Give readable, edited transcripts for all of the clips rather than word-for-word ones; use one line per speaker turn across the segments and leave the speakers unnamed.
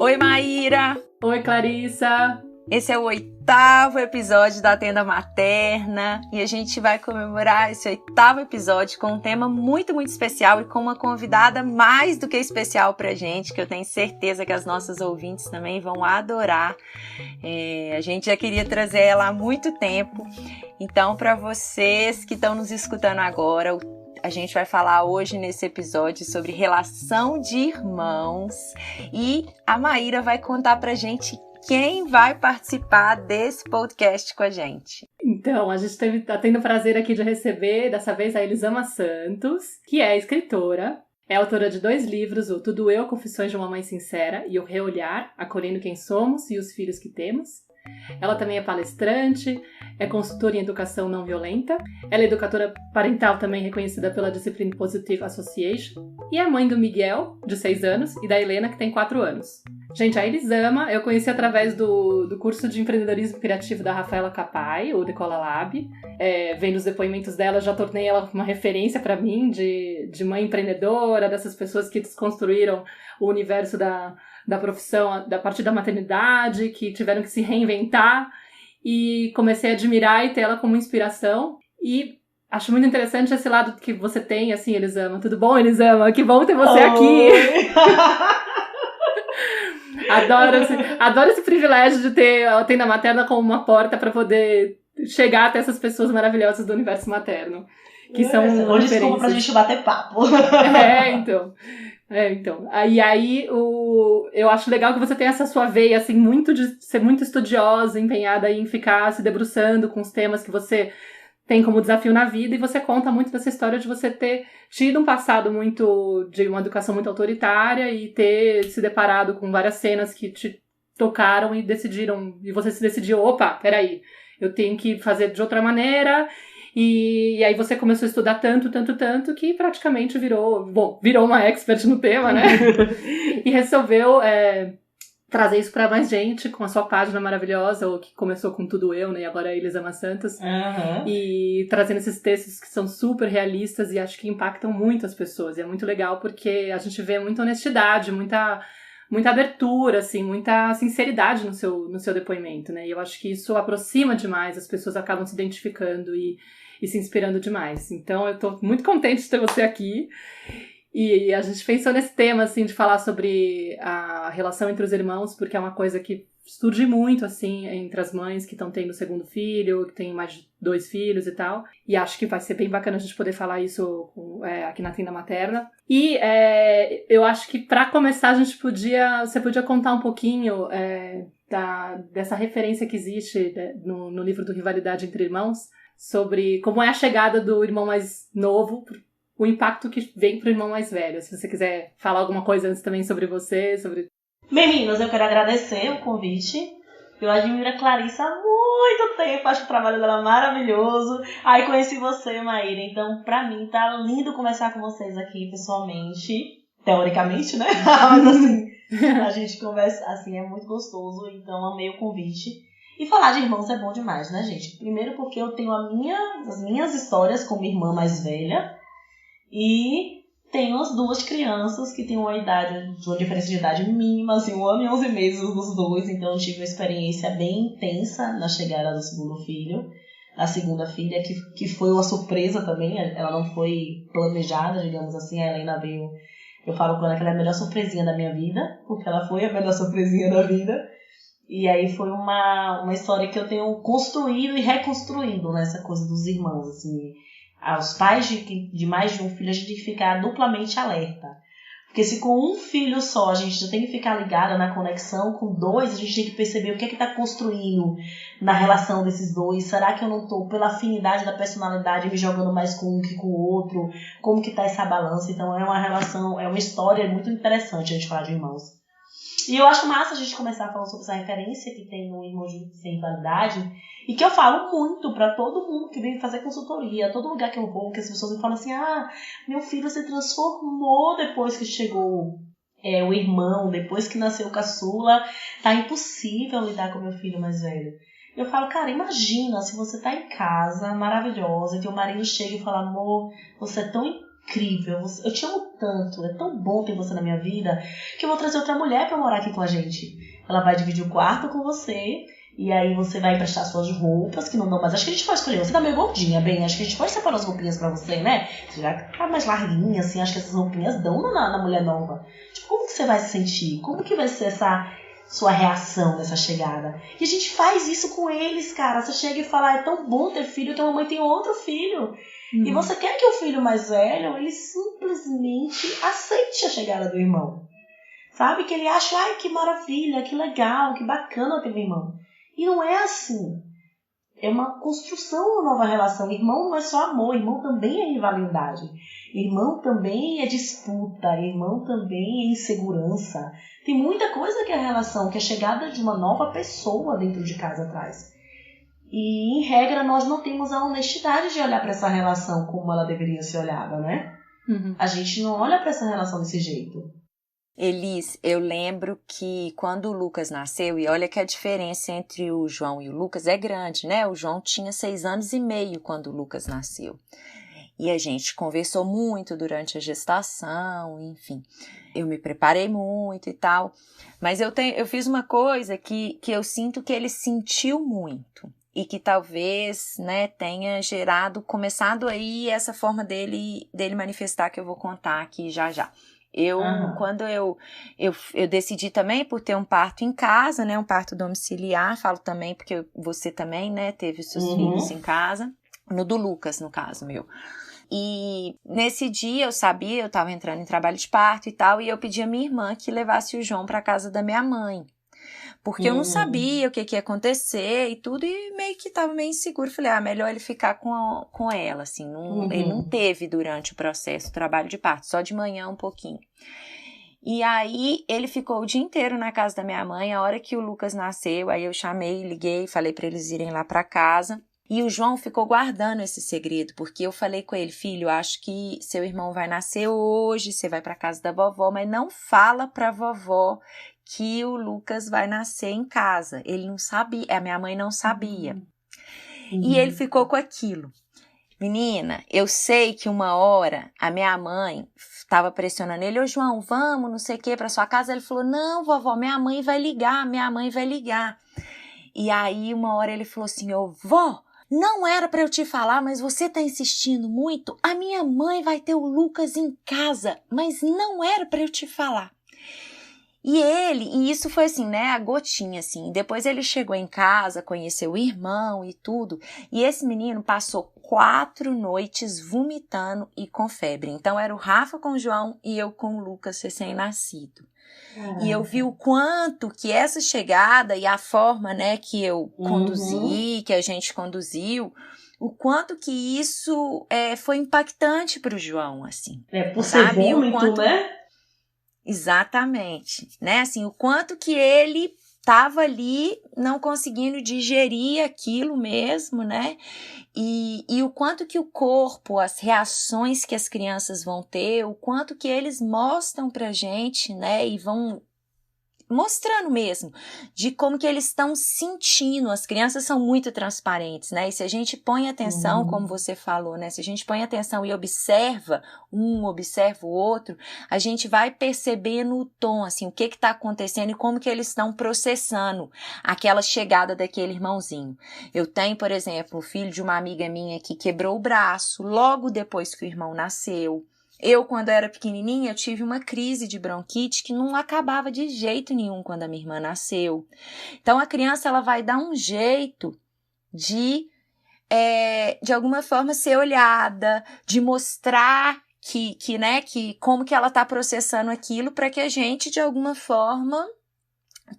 Oi, Maíra!
Oi, Clarissa!
Esse é o 8º episódio da Tenda Materna e a gente vai comemorar esse 8º episódio com um tema muito, muito especial e com uma convidada mais do que especial pra gente, que eu tenho certeza que as nossas ouvintes também vão adorar. A gente já queria trazer ela há muito tempo, então para vocês que estão nos escutando agora, a gente vai falar hoje nesse episódio sobre relação de irmãos e a Maíra vai contar pra gente quem vai participar desse podcast com a gente.
Então, a gente tá tendo o prazer aqui de receber, dessa vez, a Elisama Santos, que é escritora, é autora de 2 livros, o Tudo Eu, Confissões de uma Mãe Sincera e o Reolhar, Acolhendo Quem Somos e os Filhos que Temos. Ela também é palestrante, é consultora em educação não violenta, ela é educadora parental também reconhecida pela Discipline Positive Association e é mãe do Miguel, de 6 anos, e da Helena, que tem 4 anos. Gente, a Elisama eu conheci através do curso de empreendedorismo criativo da Rafaela Capai, o Decola Lab. Vendo os depoimentos dela, já tornei ela uma referência para mim de mãe empreendedora, dessas pessoas que desconstruíram o universo da profissão a partir da maternidade, que tiveram que se reinventar, e comecei a admirar e ter ela como inspiração. E acho muito interessante esse lado que você tem, assim, Elisama. Tudo bom, Elisama? Que bom ter você aqui! Adoro esse privilégio de ter a Tenda Materna como uma porta para poder chegar até essas pessoas maravilhosas do universo materno. Que são
hoje desculpa pra gente bater papo.
Então. Aí eu acho legal que você tem essa sua veia, assim, muito de ser muito estudiosa, empenhada em ficar se debruçando com os temas que você tem como desafio na vida, e você conta muito dessa história de você ter tido um passado muito, de uma educação muito autoritária e ter se deparado com várias cenas que te tocaram e você se decidiu, opa, peraí, eu tenho que fazer de outra maneira. E aí você começou a estudar tanto, que praticamente virou uma expert no tema, né? E resolveu trazer isso pra mais gente com a sua página maravilhosa, ou que começou com Tudo Eu, né? E agora é Elisama Santos.
Uhum.
E trazendo esses textos que são super realistas e acho que impactam muito as pessoas. E é muito legal porque a gente vê muita honestidade, muita abertura, assim, muita sinceridade no seu depoimento, né? E eu acho que isso aproxima demais, as pessoas acabam se identificando e se inspirando demais. Então eu tô muito contente de ter você aqui. E a gente pensou nesse tema, assim, de falar sobre a relação entre os irmãos, porque é uma coisa que surge muito, assim, entre as mães que estão tendo o 2º filho, que tem mais de 2 filhos e tal. E acho que vai ser bem bacana a gente poder falar isso aqui na Tenda Materna. E eu acho que para começar você podia contar um pouquinho dessa referência que existe no livro do Rivalidade entre Irmãos, sobre como é a chegada do irmão mais novo, o impacto que vem pro irmão mais velho. Se você quiser falar alguma coisa antes também sobre você, sobre...
Meninas, eu quero agradecer o convite. Eu admiro a Clarissa há muito tempo, acho que o trabalho dela é maravilhoso. Aí conheci você, Maíra, então pra mim tá lindo conversar com vocês aqui pessoalmente, teoricamente, né? Mas assim, a gente conversa, assim, é muito gostoso, então amei o convite. E falar de irmãos é bom demais, né, gente? Primeiro porque eu tenho as minhas histórias com minha irmã mais velha e tenho as 2 crianças que têm uma diferença de idade mínima, assim, 1 ano e 11 meses dos 2, então eu tive uma experiência bem intensa na chegada do 2º filho, da 2ª filha, que foi uma surpresa também, ela não foi planejada, digamos assim, a Helena veio, eu falo com ela que ela é a melhor surpresinha da minha vida, porque ela foi a melhor surpresinha da vida. E aí foi uma história que eu tenho construído e reconstruído nessa coisa dos irmãos, assim. Aos pais de mais de um filho, a gente tem que ficar duplamente alerta. Porque se com um filho só a gente já tem que ficar ligada na conexão, com 2 a gente tem que perceber o que está construindo na relação desses 2. Será que eu não estou, pela afinidade da personalidade, me jogando mais com um que com o outro? Como que está essa balança? Então é uma relação, é uma história muito interessante a gente falar de irmãos. E eu acho massa a gente começar falando sobre essa referência que tem no Irmão Sem Rivalidade, e que eu falo muito pra todo mundo que vem fazer consultoria, todo lugar que eu vou, que as pessoas me falam assim, meu filho se transformou depois que chegou o irmão, depois que nasceu o caçula, tá impossível lidar com meu filho mais velho. Eu falo, cara, imagina se você tá em casa, maravilhosa, e teu marido chega e fala, amor, você é tão incrível, eu te amo tanto, é tão bom ter você na minha vida, que eu vou trazer outra mulher pra morar aqui com a gente. Ela vai dividir o quarto com você, e aí você vai emprestar suas roupas, que não dão mais. Acho que a gente pode escolher, você tá meio gordinha, bem, acho que a gente pode separar as roupinhas pra você, né? Você já tá mais larguinha, assim, acho que essas roupinhas dão na mulher nova. Tipo, como que você vai se sentir? Como que vai ser essa sua reação nessa chegada? E a gente faz isso com eles, cara. Você chega e fala, é tão bom ter filho, que a mamãe tem outro filho. E você quer que o filho mais velho, ele simplesmente aceite a chegada do irmão. Sabe? Que ele acha, ai, que maravilha, que legal, que bacana ter um irmão. E não é assim. É uma construção, uma nova relação. Irmão não é só amor, irmão também é rivalidade. Irmão também é disputa, irmão também é insegurança. Tem muita coisa que é a relação, que é a chegada de uma nova pessoa dentro de casa traz. E, em regra, nós não temos a honestidade de olhar para essa relação como ela deveria ser olhada, né? A gente não olha para essa relação desse jeito.
Elis, eu lembro que quando o Lucas nasceu, e olha que a diferença entre o João e o Lucas é grande, né? O João tinha 6 anos e meio quando o Lucas nasceu. E a gente conversou muito durante a gestação, enfim. Eu me preparei muito e tal. Mas eu fiz uma coisa que eu sinto que ele sentiu muito. E que talvez, né, tenha começado aí essa forma dele manifestar, que eu vou contar aqui já. Quando eu decidi também por ter um parto em casa, né, um parto domiciliar, falo também porque você também, né, teve seus filhos em casa, no do Lucas, no caso meu. E nesse dia eu sabia, eu estava entrando em trabalho de parto e tal, e eu pedi a minha irmã que levasse o João para casa da minha mãe. Porque eu não sabia o que ia acontecer e tudo, e meio que tava meio inseguro. Falei, melhor ele ficar com ela, assim. Ele não teve durante o processo o trabalho de parto, só de manhã um pouquinho. E aí, ele ficou o dia inteiro na casa da minha mãe. A hora que o Lucas nasceu, aí eu chamei, liguei, falei pra eles irem lá pra casa. E o João ficou guardando esse segredo, porque eu falei com ele, filho, acho que seu irmão vai nascer hoje, você vai pra casa da vovó, mas não fala pra vovó que o Lucas vai nascer em casa. Ele não sabia, a minha mãe não sabia. E ele ficou com aquilo. Menina, eu sei que uma hora a minha mãe estava pressionando ele, ô João, vamos, não sei o que, pra sua casa. Ele falou, não, vovó, minha mãe vai ligar. E aí uma hora ele falou assim, ô vó, não era pra eu te falar, mas você tá insistindo muito. A minha mãe vai ter o Lucas em casa, mas não era pra eu te falar. E isso foi assim, né, a gotinha, assim. Depois ele chegou em casa, conheceu o irmão e tudo. E esse menino passou 4 noites vomitando e com febre. Então era o Rafa com o João e eu com o Lucas recém-nascido. E eu vi o quanto que essa chegada e a forma, né, que eu conduzi, que a gente conduziu, o quanto que isso foi impactante pro João, assim.
Por ser vômito, né?
Exatamente, né, assim, o quanto que ele estava ali não conseguindo digerir aquilo mesmo, né, e o quanto que o corpo, as reações que as crianças vão ter, o quanto que eles mostram pra gente, né, e vão mostrando mesmo, de como que eles estão sentindo. As crianças são muito transparentes, né? E se a gente põe atenção, como você falou, né? Se a gente põe atenção e observa o outro, a gente vai percebendo o tom, assim, o que está acontecendo e como que eles estão processando aquela chegada daquele irmãozinho. Eu tenho, por exemplo, o filho de uma amiga minha que quebrou o braço logo depois que o irmão nasceu. Eu, quando era pequenininha, eu tive uma crise de bronquite que não acabava de jeito nenhum quando a minha irmã nasceu. Então, a criança ela vai dar um jeito de alguma forma, ser olhada, de mostrar que como que ela está processando aquilo para que a gente, de alguma forma,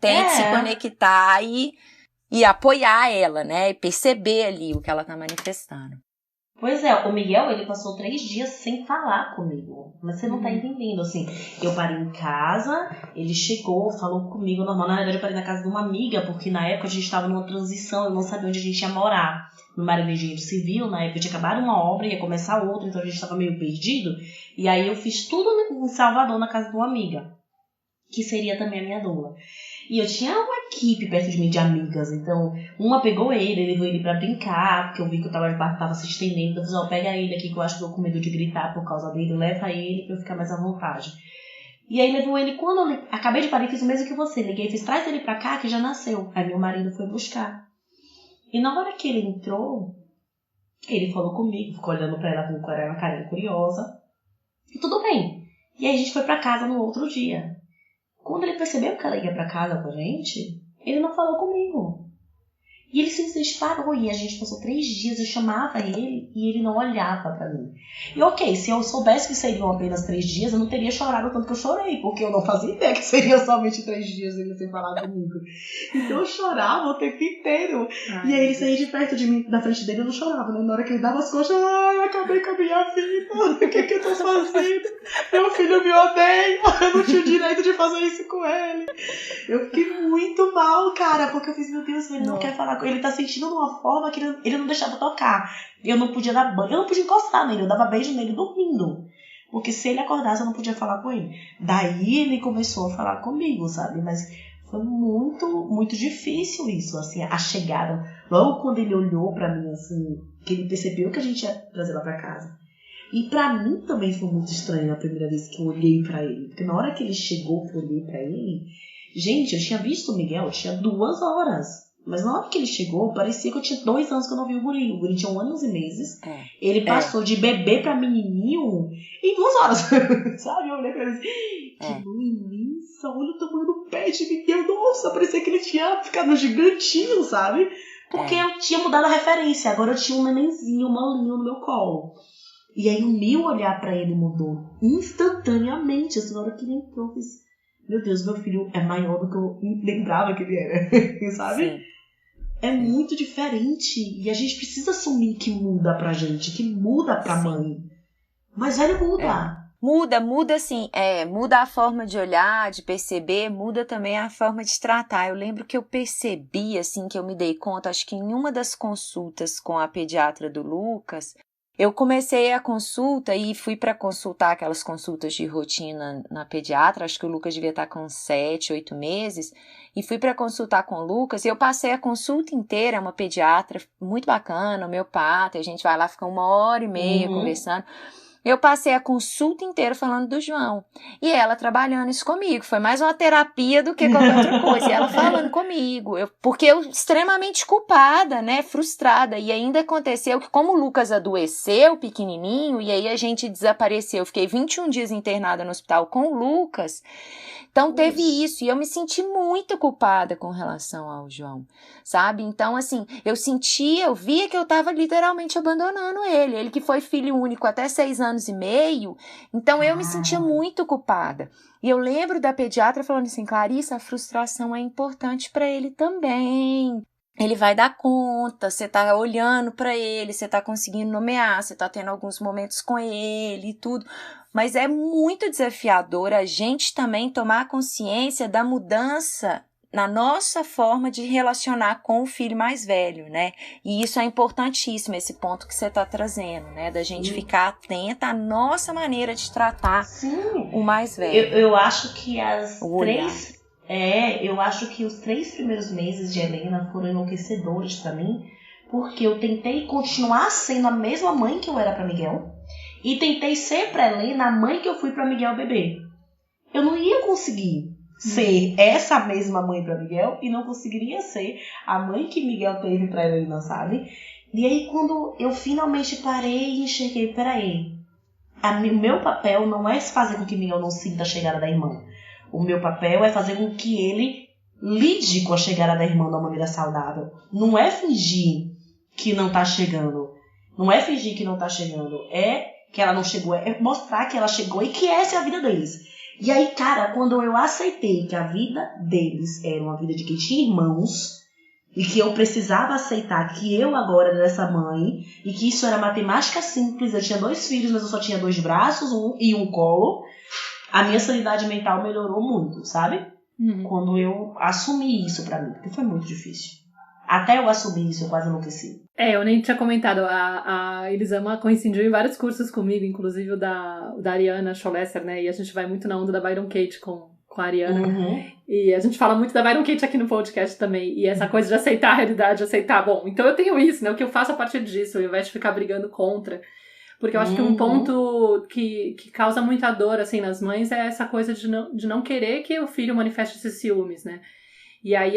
tente se conectar e apoiar ela, né? E perceber ali o que ela está manifestando.
Pois é, o Miguel, ele passou 3 dias sem falar comigo. Mas você não tá entendendo, assim. Eu parei em casa, ele chegou, falou comigo normal. Na verdade, eu parei na casa de uma amiga, porque na época a gente tava numa transição, eu não sabia onde a gente ia morar. Meu marido é engenheiro civil, na época tinha acabado uma obra, ia começar outra, então a gente tava meio perdido. E aí eu fiz tudo em Salvador, na casa de uma amiga, que seria também a minha doula. E eu tinha uma equipe perto de mim de amigas. Então, uma pegou ele, levou ele pra brincar, porque eu vi que o trabalho de parto tava se estendendo. Então, eu falei, pega ele aqui que eu acho que eu tô com medo de gritar por causa dele. Leva ele pra eu ficar mais à vontade. E aí levou ele, quando eu acabei de parir, fiz o mesmo que você. Liguei e fiz, traz ele pra cá que já nasceu. Aí meu marido foi buscar. E na hora que ele entrou, ele falou comigo, ficou olhando pra ela com uma carinha curiosa. E tudo bem. E aí a gente foi pra casa no outro dia. Quando ele percebeu que ela ia pra casa com a gente, ele não falou comigo. E ele simplesmente parou. E a gente passou 3 dias, eu chamava ele e ele não olhava pra mim. E ok, se eu soubesse que seriam apenas 3 dias, eu não teria chorado tanto que eu chorei. Porque eu não fazia ideia que seria somente 3 dias ele sem falar comigo. Então eu chorava o tempo inteiro. Ai, e aí ele saía de perto de mim, da frente dele, eu não chorava, né? Na hora que ele dava as costas, ai, acabei com a minha vida. O que eu tô fazendo? Meu filho me odeia. Eu não tinha o direito de fazer isso com ele. Eu fiquei muito mal, cara, porque eu fiz, meu Deus, ele não quer falar com ele, tá sentindo de uma forma que ele não deixava tocar. Eu não podia dar banho, eu não podia encostar nele, eu dava beijo nele dormindo. Porque se ele acordasse, eu não podia falar com ele. Daí ele começou a falar comigo, sabe? Mas foi muito, muito difícil isso, assim, a chegada. Logo quando ele olhou pra mim, assim, que ele percebeu que a gente ia trazer lá pra casa. E pra mim também foi muito estranho a primeira vez que eu olhei pra ele. Porque na hora que ele chegou, que eu olhei pra ele, gente, eu tinha visto o Miguel, tinha 2 horas. Mas na hora que ele chegou, parecia que eu tinha 2 anos que eu não vi o guri. O guri tinha 1 ano e 11 meses. Ele passou de bebê pra menininho em 2 horas. Sabe? Eu olhei pra ele assim, que mão imensa, olha o tamanho do pé de Miguel. Nossa, parecia que ele tinha ficado gigantinho, sabe? Porque eu tinha mudado a referência. Agora eu tinha um nenenzinho, um malinho no meu colo. E aí o meu olhar pra ele mudou instantaneamente. Assim, na hora que ele entrou, eu fiz, meu Deus, meu filho é maior do que eu lembrava que ele era, sabe? Sim. É muito diferente. E a gente precisa assumir que muda pra gente, que muda pra mãe. Mas velho, muda.
Muda assim, muda a forma de olhar, de perceber, muda também a forma de tratar. Eu lembro que eu percebi, assim, que eu me dei conta, acho que em uma das consultas com a pediatra do Lucas, eu comecei a consulta e fui para consultar aquelas consultas de rotina na pediatra, acho que o Lucas devia estar com 7, 8 meses, e fui para consultar com o Lucas e eu passei a consulta inteira, uma pediatra muito bacana, homeopata, a gente vai lá, fica 1h30 conversando. Eu passei a consulta inteira falando do João. E ela trabalhando isso comigo. Foi mais uma terapia do que qualquer outra coisa. E ela falando comigo. Porque eu extremamente culpada, né? Frustrada. E ainda aconteceu que como o Lucas adoeceu, pequenininho, e aí a gente desapareceu. Eu fiquei 21 dias internada no hospital com o Lucas. Então teve isso. E eu me senti muito culpada com relação ao João. Sabe? Então, assim, eu via que eu tava literalmente abandonando ele. Ele que foi filho único até 6 anos e meio, então eu me sentia muito culpada. E eu lembro da pediatra falando assim, Clarissa, a frustração é importante para ele também. Ele vai dar conta, você tá olhando para ele, você tá conseguindo nomear, você tá tendo alguns momentos com ele e tudo. Mas é muito desafiador a gente também tomar consciência da mudança na nossa forma de relacionar com o filho mais velho, né? E isso é importantíssimo, esse ponto que você está trazendo, né? Da gente ficar atenta à nossa maneira de tratar o mais velho.
Eu acho que eu acho que os 3 primeiros meses de Helena foram enlouquecedores para mim, porque eu tentei continuar sendo a mesma mãe que eu era para Miguel e tentei ser para Helena a mãe que eu fui para Miguel bebê. Eu não ia conseguir ser essa mesma mãe para Miguel e não conseguiria ser a mãe que Miguel teve para Helena, sabe? E aí quando eu finalmente parei e enxerguei, peraí, o meu papel não é fazer com que Miguel não sinta a chegada da irmã. O meu papel é fazer com que ele lide com a chegada da irmã de uma maneira saudável. Não é fingir que não tá chegando. Não é fingir que não tá chegando. É que ela não chegou. É mostrar que ela chegou e que essa é a vida deles. E aí, cara, quando eu aceitei que a vida deles era uma vida de quem tinha irmãos e que eu precisava aceitar que eu agora era essa mãe e que isso era matemática simples, eu tinha 2 filhos, mas eu só tinha 2 braços e um colo, a minha sanidade mental melhorou muito, sabe? Quando eu assumi isso pra mim, porque foi muito difícil. Até eu assumir isso, eu quase enlouqueci.
Eu nem tinha comentado, a Elisama coincidiu em vários cursos comigo, inclusive o da Ariana Scholesser, né? E a gente vai muito na onda da Byron Katie com com a Ariana.
Uhum.
E a gente fala muito da Byron Katie aqui no podcast também. E essa coisa de aceitar a realidade, de aceitar, bom, então eu tenho isso, né? O que eu faço a partir disso, ao invés de ficar brigando contra. Porque eu acho que um ponto que causa muita dor, assim, nas mães é essa coisa de não querer que o filho manifeste esses ciúmes, né? E aí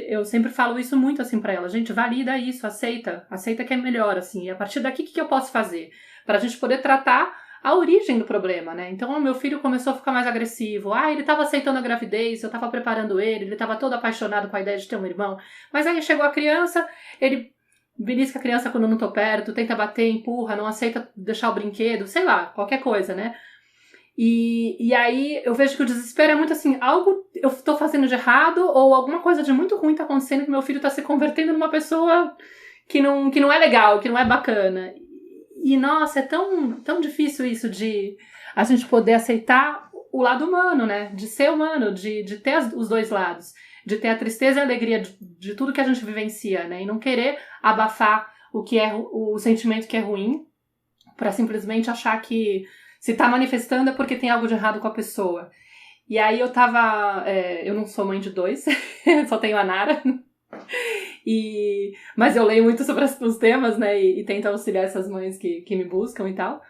eu sempre falo isso muito, assim, pra ela. Gente, valida isso, aceita que é melhor, assim. E a partir daqui, o que eu posso fazer? Pra gente poder tratar a origem do problema, né? Então, o meu filho começou a ficar mais agressivo. Ele tava aceitando a gravidez, eu tava preparando ele tava todo apaixonado com a ideia de ter um irmão. Mas aí chegou a criança, ele belisca a criança quando eu não tô perto, tenta bater, empurra, não aceita deixar o brinquedo, sei lá, qualquer coisa, né? E aí eu vejo que o desespero é muito assim, algo eu tô fazendo de errado ou alguma coisa de muito ruim tá acontecendo que meu filho tá se convertendo numa pessoa que não é legal, que não é bacana. E, nossa, é tão difícil isso de a gente poder aceitar o lado humano, né? De ser humano, de ter os dois lados. De ter a tristeza e a alegria de tudo que a gente vivencia, né? E não querer abafar o que é o sentimento que é ruim pra simplesmente achar que se tá manifestando é porque tem algo de errado com a pessoa. E aí eu não sou mãe de 2, só tenho a Nara. Mas eu leio muito sobre os temas, né, e tento auxiliar essas mães que me buscam e tal.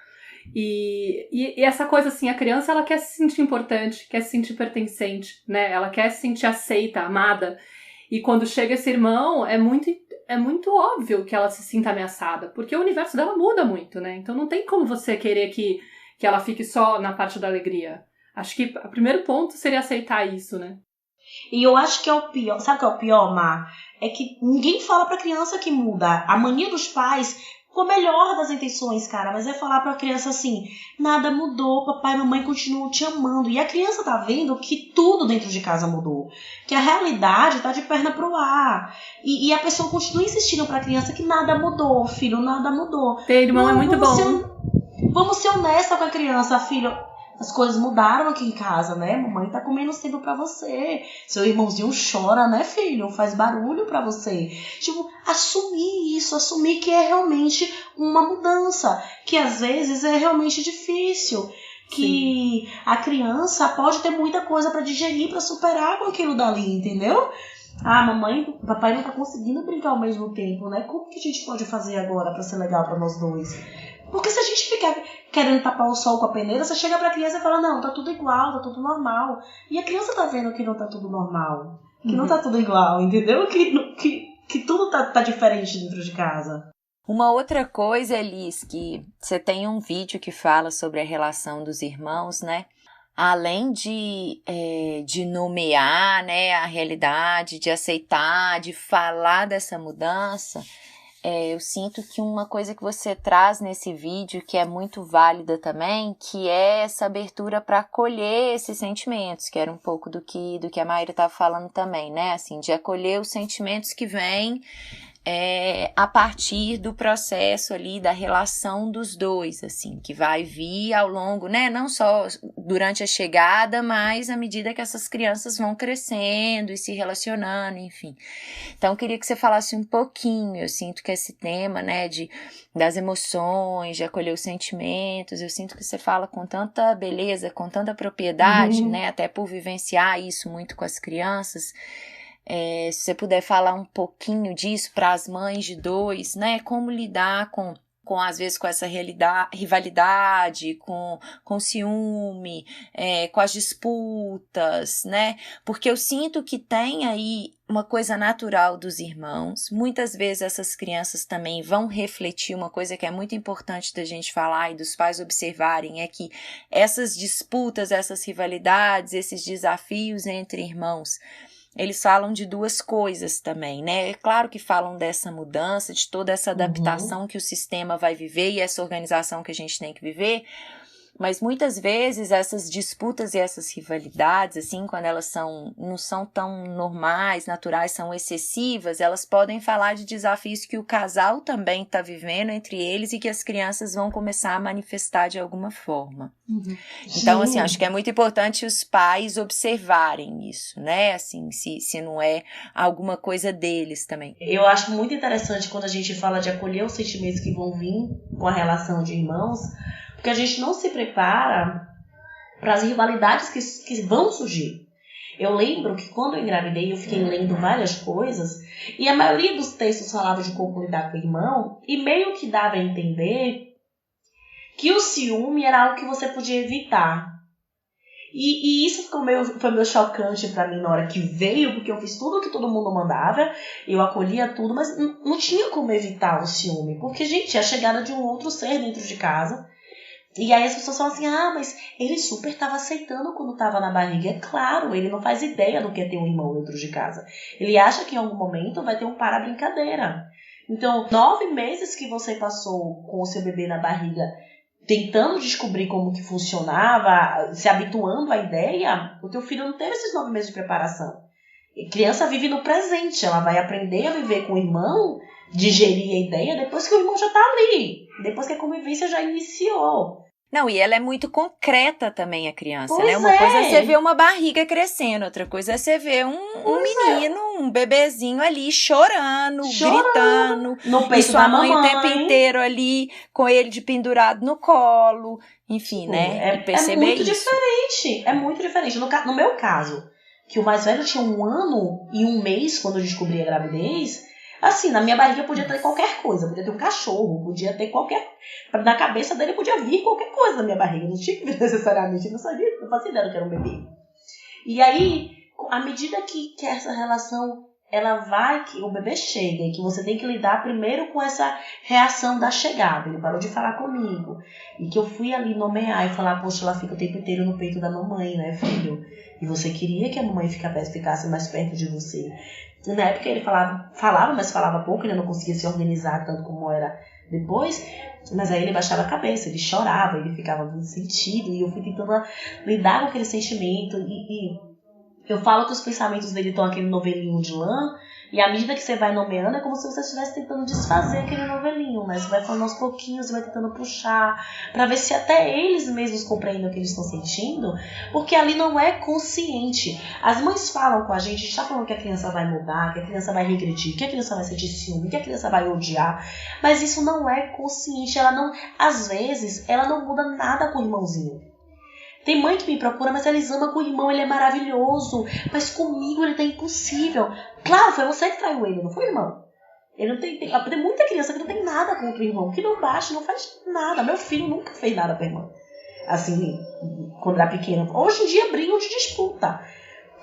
E essa coisa assim, a criança ela quer se sentir importante, quer se sentir pertencente, né, ela quer se sentir aceita, amada. E quando chega esse irmão, é muito óbvio que ela se sinta ameaçada, porque o universo dela muda muito, né, então não tem como você querer que ela fique só na parte da alegria. Acho que o primeiro ponto seria aceitar isso, né.
E eu acho que é o pior. Sabe o que é o pior, Mar? É que ninguém fala pra criança que muda. A mania dos pais, com a melhor das intenções, cara, mas é falar pra criança assim, nada mudou, papai e mamãe continuam te amando. E a criança tá vendo que tudo dentro de casa mudou. Que a realidade tá de perna pro ar. E a pessoa continua insistindo pra criança que nada mudou, filho, nada mudou.
Ter irmão é muito bom.
Vamos ser honesta com a criança, filho. As coisas mudaram aqui em casa, né? Mamãe tá comendo sempre pra você. Seu irmãozinho chora, né, filho? Faz barulho pra você. Tipo, assumir isso, assumir que é realmente uma mudança. Que às vezes é realmente difícil. Que a criança pode ter muita coisa pra digerir, pra superar com aquilo dali, entendeu? Papai não tá conseguindo brincar ao mesmo tempo, né? Como que a gente pode fazer agora pra ser legal pra nós dois? Porque se a gente ficar querendo tapar o sol com a peneira, você chega pra criança e fala, não, tá tudo igual, tá tudo normal. E a criança tá vendo que não tá tudo normal, que não tá tudo igual, entendeu? Que tudo tá diferente dentro de casa.
Uma outra coisa, Elis, que você tem um vídeo que fala sobre a relação dos irmãos, né? Além de nomear, né, a realidade, de aceitar, de falar dessa mudança, eu sinto que uma coisa que você traz nesse vídeo, que é muito válida também, que é essa abertura para acolher esses sentimentos, que era um pouco do que a Maíra estava falando também, né? Assim, de acolher os sentimentos que vêm a partir do processo ali da relação dos dois, assim, que vai vir ao longo, né, não só durante a chegada, mas à medida que essas crianças vão crescendo e se relacionando, enfim. Então, eu queria que você falasse um pouquinho, eu sinto que esse tema, né, das emoções, de acolher os sentimentos, eu sinto que você fala com tanta beleza, com tanta propriedade, né, até por vivenciar isso muito com as crianças. Se você puder falar um pouquinho disso para as mães de 2, né? Como lidar com às vezes com essa rivalidade, com ciúme, com as disputas, né? Porque eu sinto que tem aí uma coisa natural dos irmãos. Muitas vezes essas crianças também vão refletir uma coisa que é muito importante da gente falar e dos pais observarem, é que essas disputas, essas rivalidades, esses desafios entre irmãos, eles falam de 2 coisas também, né? É claro que falam dessa mudança, de toda essa adaptação que o sistema vai viver e essa organização que a gente tem que viver, mas muitas vezes essas disputas e essas rivalidades, assim, quando elas não são tão normais, naturais, são excessivas, elas podem falar de desafios que o casal também está vivendo entre eles e que as crianças vão começar a manifestar de alguma forma. Então, assim, acho que é muito importante os pais observarem isso, né? Assim, se não é alguma coisa deles também.
Eu acho muito interessante quando a gente fala de acolher os sentimentos que vão vir com a relação de irmãos, porque a gente não se prepara para as rivalidades que vão surgir. Eu lembro que quando eu engravidei, eu fiquei lendo várias coisas, e a maioria dos textos falava de como lidar com o irmão, e meio que dava a entender que o ciúme era algo que você podia evitar. E isso foi meio chocante pra mim na hora que veio, porque eu fiz tudo o que todo mundo mandava, eu acolhia tudo, mas não tinha como evitar o ciúme, porque, gente, é a chegada de um outro ser dentro de casa. E aí as pessoas falam assim, mas ele super estava aceitando quando estava na barriga. É claro, ele não faz ideia do que é ter um irmão dentro de casa. Ele acha que em algum momento vai ter um para-brincadeira. Então, 9 meses que você passou com o seu bebê na barriga, tentando descobrir como que funcionava, se habituando à ideia, o teu filho não teve esses 9 meses de preparação. A criança vive no presente, ela vai aprender a viver com o irmão, digerir a ideia depois que o irmão já está ali, depois que a convivência já iniciou.
Não, e ela é muito concreta também, a criança,
Pois
né? Uma
é.
coisa é você ver uma barriga crescendo, outra coisa é você ver um menino, um bebezinho ali chorando, gritando,
no
e
peito
sua
da
mãe o
mamãe.
tempo inteiro ali, com ele de pendurado no colo, enfim, né? E perceber
muito
isso.
diferente, é muito diferente. No meu caso, que o mais velho tinha 1 ano e 1 mês quando eu descobri a gravidez, assim, na minha barriga podia ter qualquer coisa, podia ter um cachorro, podia ter qualquer... Na cabeça dele podia vir qualquer coisa na minha barriga, não tinha que vir necessariamente, não fazia ideia do que era um bebê. E aí, à medida que essa relação, ela vai, que o bebê chega e que você tem que lidar primeiro com essa reação da chegada, ele parou de falar comigo, e que eu fui ali nomear e falar, poxa, ela fica o tempo inteiro no peito da mamãe, né, filho? E você queria que a mamãe ficasse mais perto de você. Na época ele falava, mas falava pouco, ele não conseguia se organizar tanto como era depois, mas aí ele baixava a cabeça, ele chorava, ele ficava muito sentido, e eu fui tentando lidar com aquele sentimento, e eu falo que os pensamentos dele estão aquele novelinho de lã, e à medida que você vai nomeando, é como se você estivesse tentando desfazer aquele novelinho, né? Você vai falando aos pouquinhos, você vai tentando puxar, pra ver se até eles mesmos compreendem o que eles estão sentindo, porque ali não é consciente. As mães falam com a gente tá falando que a criança vai mudar, que a criança vai regredir, que a criança vai sentir ciúme, que a criança vai odiar, mas isso não é consciente, às vezes, ela não muda nada com o irmãozinho. Tem mãe que me procura, mas eles amam com o irmão, ele é maravilhoso. Mas comigo ele tá impossível. Claro, foi você que traiu ele, não foi o irmão. Ele não tem muita criança que não tem nada contra o irmão, que não baixa, não faz nada. Meu filho nunca fez nada pra irmã. Assim, quando era pequeno. Hoje em dia brigam de disputa.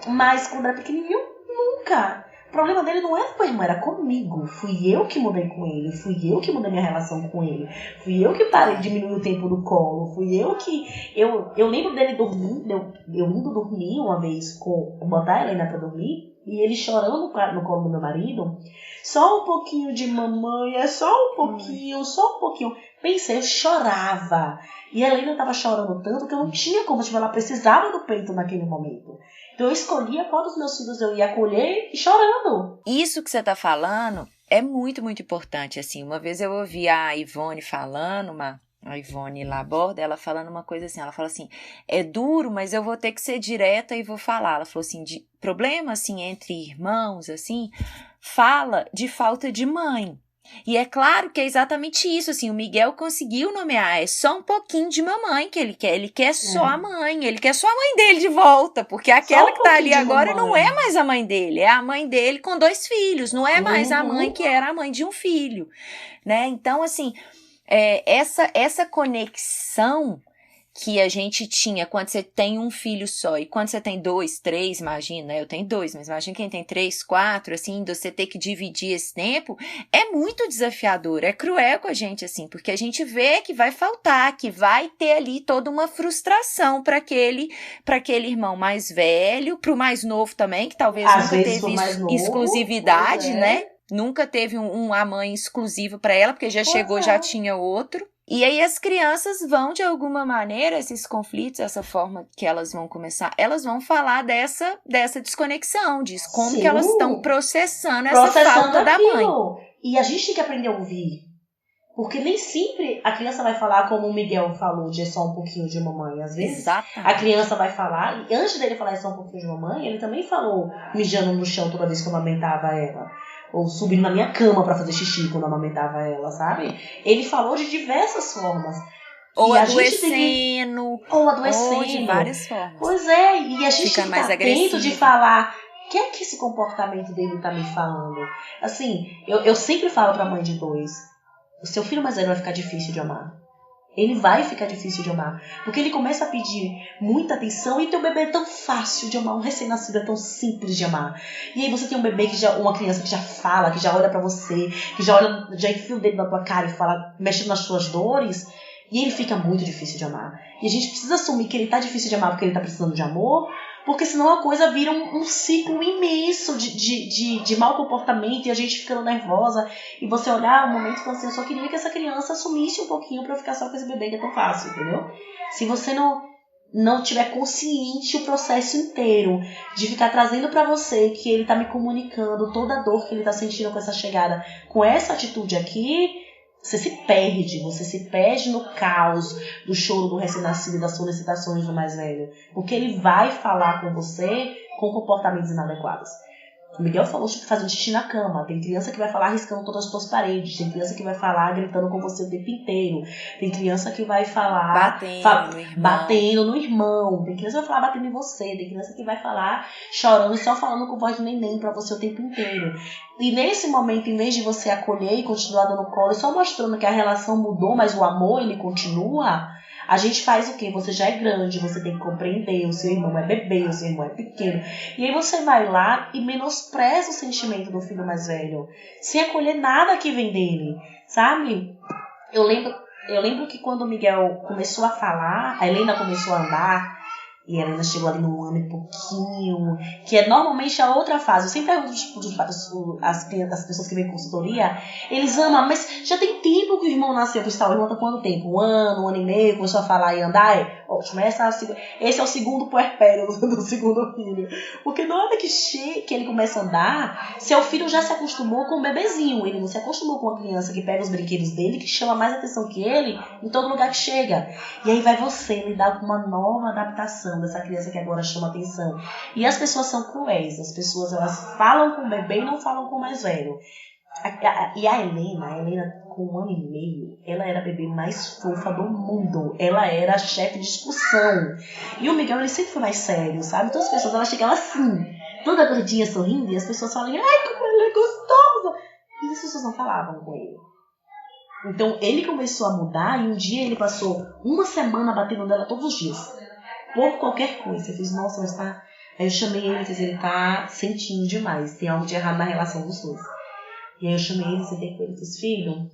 Mas quando era pequenininho, nunca. O problema dele não era com a irmã, era comigo. Fui eu que mudei com ele, fui eu que mudei minha relação com ele, fui eu que parei de diminuir o tempo do colo, fui eu que... Eu lembro dele dormindo, eu indo dormir uma vez, botar a Helena pra dormir, e ele chorando no colo do meu marido, só um pouquinho de mamãe, só um pouquinho. Pensei, eu chorava. E a Helena tava chorando tanto que eu não tinha como, ela precisava do peito naquele momento. Então eu escolhia qual dos meus filhos eu ia acolher e chorando.
Isso que você tá falando é muito, muito importante, assim. Uma vez eu ouvi a Ivone falando, a Ivone Laborde, ela falando uma coisa assim, ela fala assim, é duro, mas eu vou ter que ser direta e vou falar. Ela falou assim, de problema, assim, entre irmãos, assim, fala de falta de mãe. E é claro que é exatamente isso, assim, o Miguel conseguiu nomear, é só um pouquinho de mamãe que ele quer só a mãe, ele quer só a mãe dele de volta, porque aquela que tá ali agora não é mais a mãe dele, é a mãe dele com 2 filhos, não é mais a mãe que era a mãe de um filho, né? Então, assim, essa conexão que a gente tinha quando você tem um filho só e quando você tem 2, 3, imagina, eu tenho 2, mas imagina quem tem 3, 4, assim, você ter que dividir esse tempo, é muito desafiador, é cruel com a gente, assim, porque a gente vê que vai faltar, que vai ter ali toda uma frustração para aquele irmão mais velho, pro mais novo também, que talvez nunca teve exclusividade, né? Nunca teve uma mãe exclusiva para ela, porque já chegou, já tinha outro. E aí as crianças vão, de alguma maneira, esses conflitos, essa forma que elas vão começar, elas vão falar dessa desconexão, de como que elas estão processando essa falta da mãe.
E a gente tem que aprender a ouvir. Porque nem sempre a criança vai falar como o Miguel falou, de só um pouquinho de mamãe. Às vezes a criança vai falar, e antes dele falar só um pouquinho de mamãe, ele também falou mijando no chão toda vez que eu amamentava ela. Ou subindo na minha cama pra fazer xixi quando eu amamentava ela, sabe? Ele falou de diversas formas.
Ou
E a gente tem
adoecendo.
Ou adoecendo.
Ou de várias formas.
Pois é, e a gente
Fica
fica
mais
atento
agressivo.
de falar o que é que esse comportamento dele tá me falando. Assim, eu sempre falo pra mãe de 2, o seu filho mais velho vai ficar difícil de amar. Ele vai ficar difícil de amar. Porque ele começa a pedir muita atenção e teu bebê é tão fácil de amar. Um recém-nascido é tão simples de amar. E aí você tem um bebê uma criança que já fala, que já olha pra você, que já enfia o dedo na tua cara e fala, mexendo nas suas dores. E ele fica muito difícil de amar. E a gente precisa assumir que ele tá difícil de amar porque ele tá precisando de amor, porque senão a coisa vira um ciclo imenso de mau comportamento e a gente ficando nervosa. E você olhar um momento e falar assim, eu só queria que essa criança sumisse um pouquinho pra eu ficar só com esse bebê que é tão fácil, entendeu? Se você não tiver consciente o processo inteiro de ficar trazendo pra você que ele tá me comunicando toda a dor que ele tá sentindo com essa chegada, com essa atitude aqui, você se perde no caos do choro do recém-nascido e das solicitações do mais velho. Porque ele vai falar com você com comportamentos inadequados. O Miguel falou sobre fazendo xixi na cama. Tem criança que vai falar riscando todas as tuas paredes. Tem criança que vai falar gritando com você o tempo inteiro. Tem criança que vai falar batendo no irmão. Tem criança que vai falar batendo em você. Tem criança que vai falar chorando e só falando com voz de neném pra você o tempo inteiro. E nesse momento, em vez de você acolher e continuar dando colo, só mostrando que a relação mudou, mas o amor ele continua, a gente faz o quê? Você já é grande, você tem que compreender, o seu irmão é bebê, o seu irmão é pequeno. E aí você vai lá e menospreza o sentimento do filho mais velho, sem acolher nada que vem dele, sabe? Eu lembro que quando o Miguel começou a falar, a Helena começou a andar, e a Helena chegou ali num ano e pouquinho, que é normalmente a outra fase. Eu sempre pergunto as pessoas que vêm em consultoria, eles amam, mas já tem tempo que o irmão nasceu. O irmão tá quanto tempo? Um ano e meio, começou a falar e andar? Ótimo, esse é o segundo puerpério do segundo filho. Porque na hora que ele começa a andar, seu filho já se acostumou com o bebezinho. Ele não se acostumou com a criança que pega os brinquedos dele, que chama mais atenção que ele em todo lugar que chega. E aí vai você lidar com uma nova adaptação dessa criança que agora chama atenção. E as pessoas são cruéis. As pessoas, elas falam com o bebê e não falam com o mais velho. E a Helena, com 1 ano e meio, ela era a bebê mais fofa do mundo. Ela era a chefe de discussão. E o Miguel, ele sempre foi mais sério, sabe? Então as pessoas, elas chegavam assim, toda gordinha, sorrindo, e as pessoas falam, ai, como ela é gostosa. E as pessoas não falavam com ele. Então ele começou a mudar e um dia ele passou 1 semana batendo nela todos os dias. Por qualquer coisa. Eu fiz, nossa, mas tá... Aí eu chamei ele e fiz, ele tá sentindo demais. Tem algo de errado na relação dos dois. E aí eu chamei ele, sentei com ele e fiz, filho,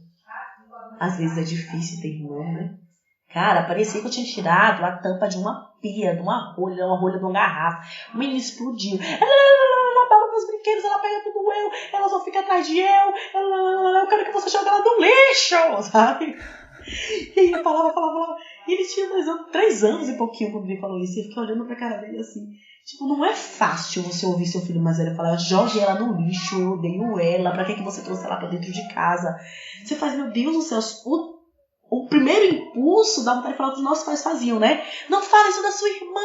às vezes é difícil ter irmão, né? Cara, parecia que eu tinha tirado a tampa de uma pia, de uma rolha de uma garrafa. O menino explodiu. Ela baba meus brinquedos, ela pega tudo ela só fica atrás de eu quero que você jogue ela no lixo, sabe? E aí eu falava. E ele tinha 3 anos e pouquinho quando ele falou isso. E eu fiquei olhando pra cara dele assim. Tipo, não é fácil você ouvir seu filho mais velho falar, jogue ela no lixo, eu odeio ela, pra que você trouxe ela pra dentro de casa? Você faz, meu Deus do céu, o primeiro impulso dá vontade de falar o que os nossos pais faziam, né? Não fale isso da sua irmã,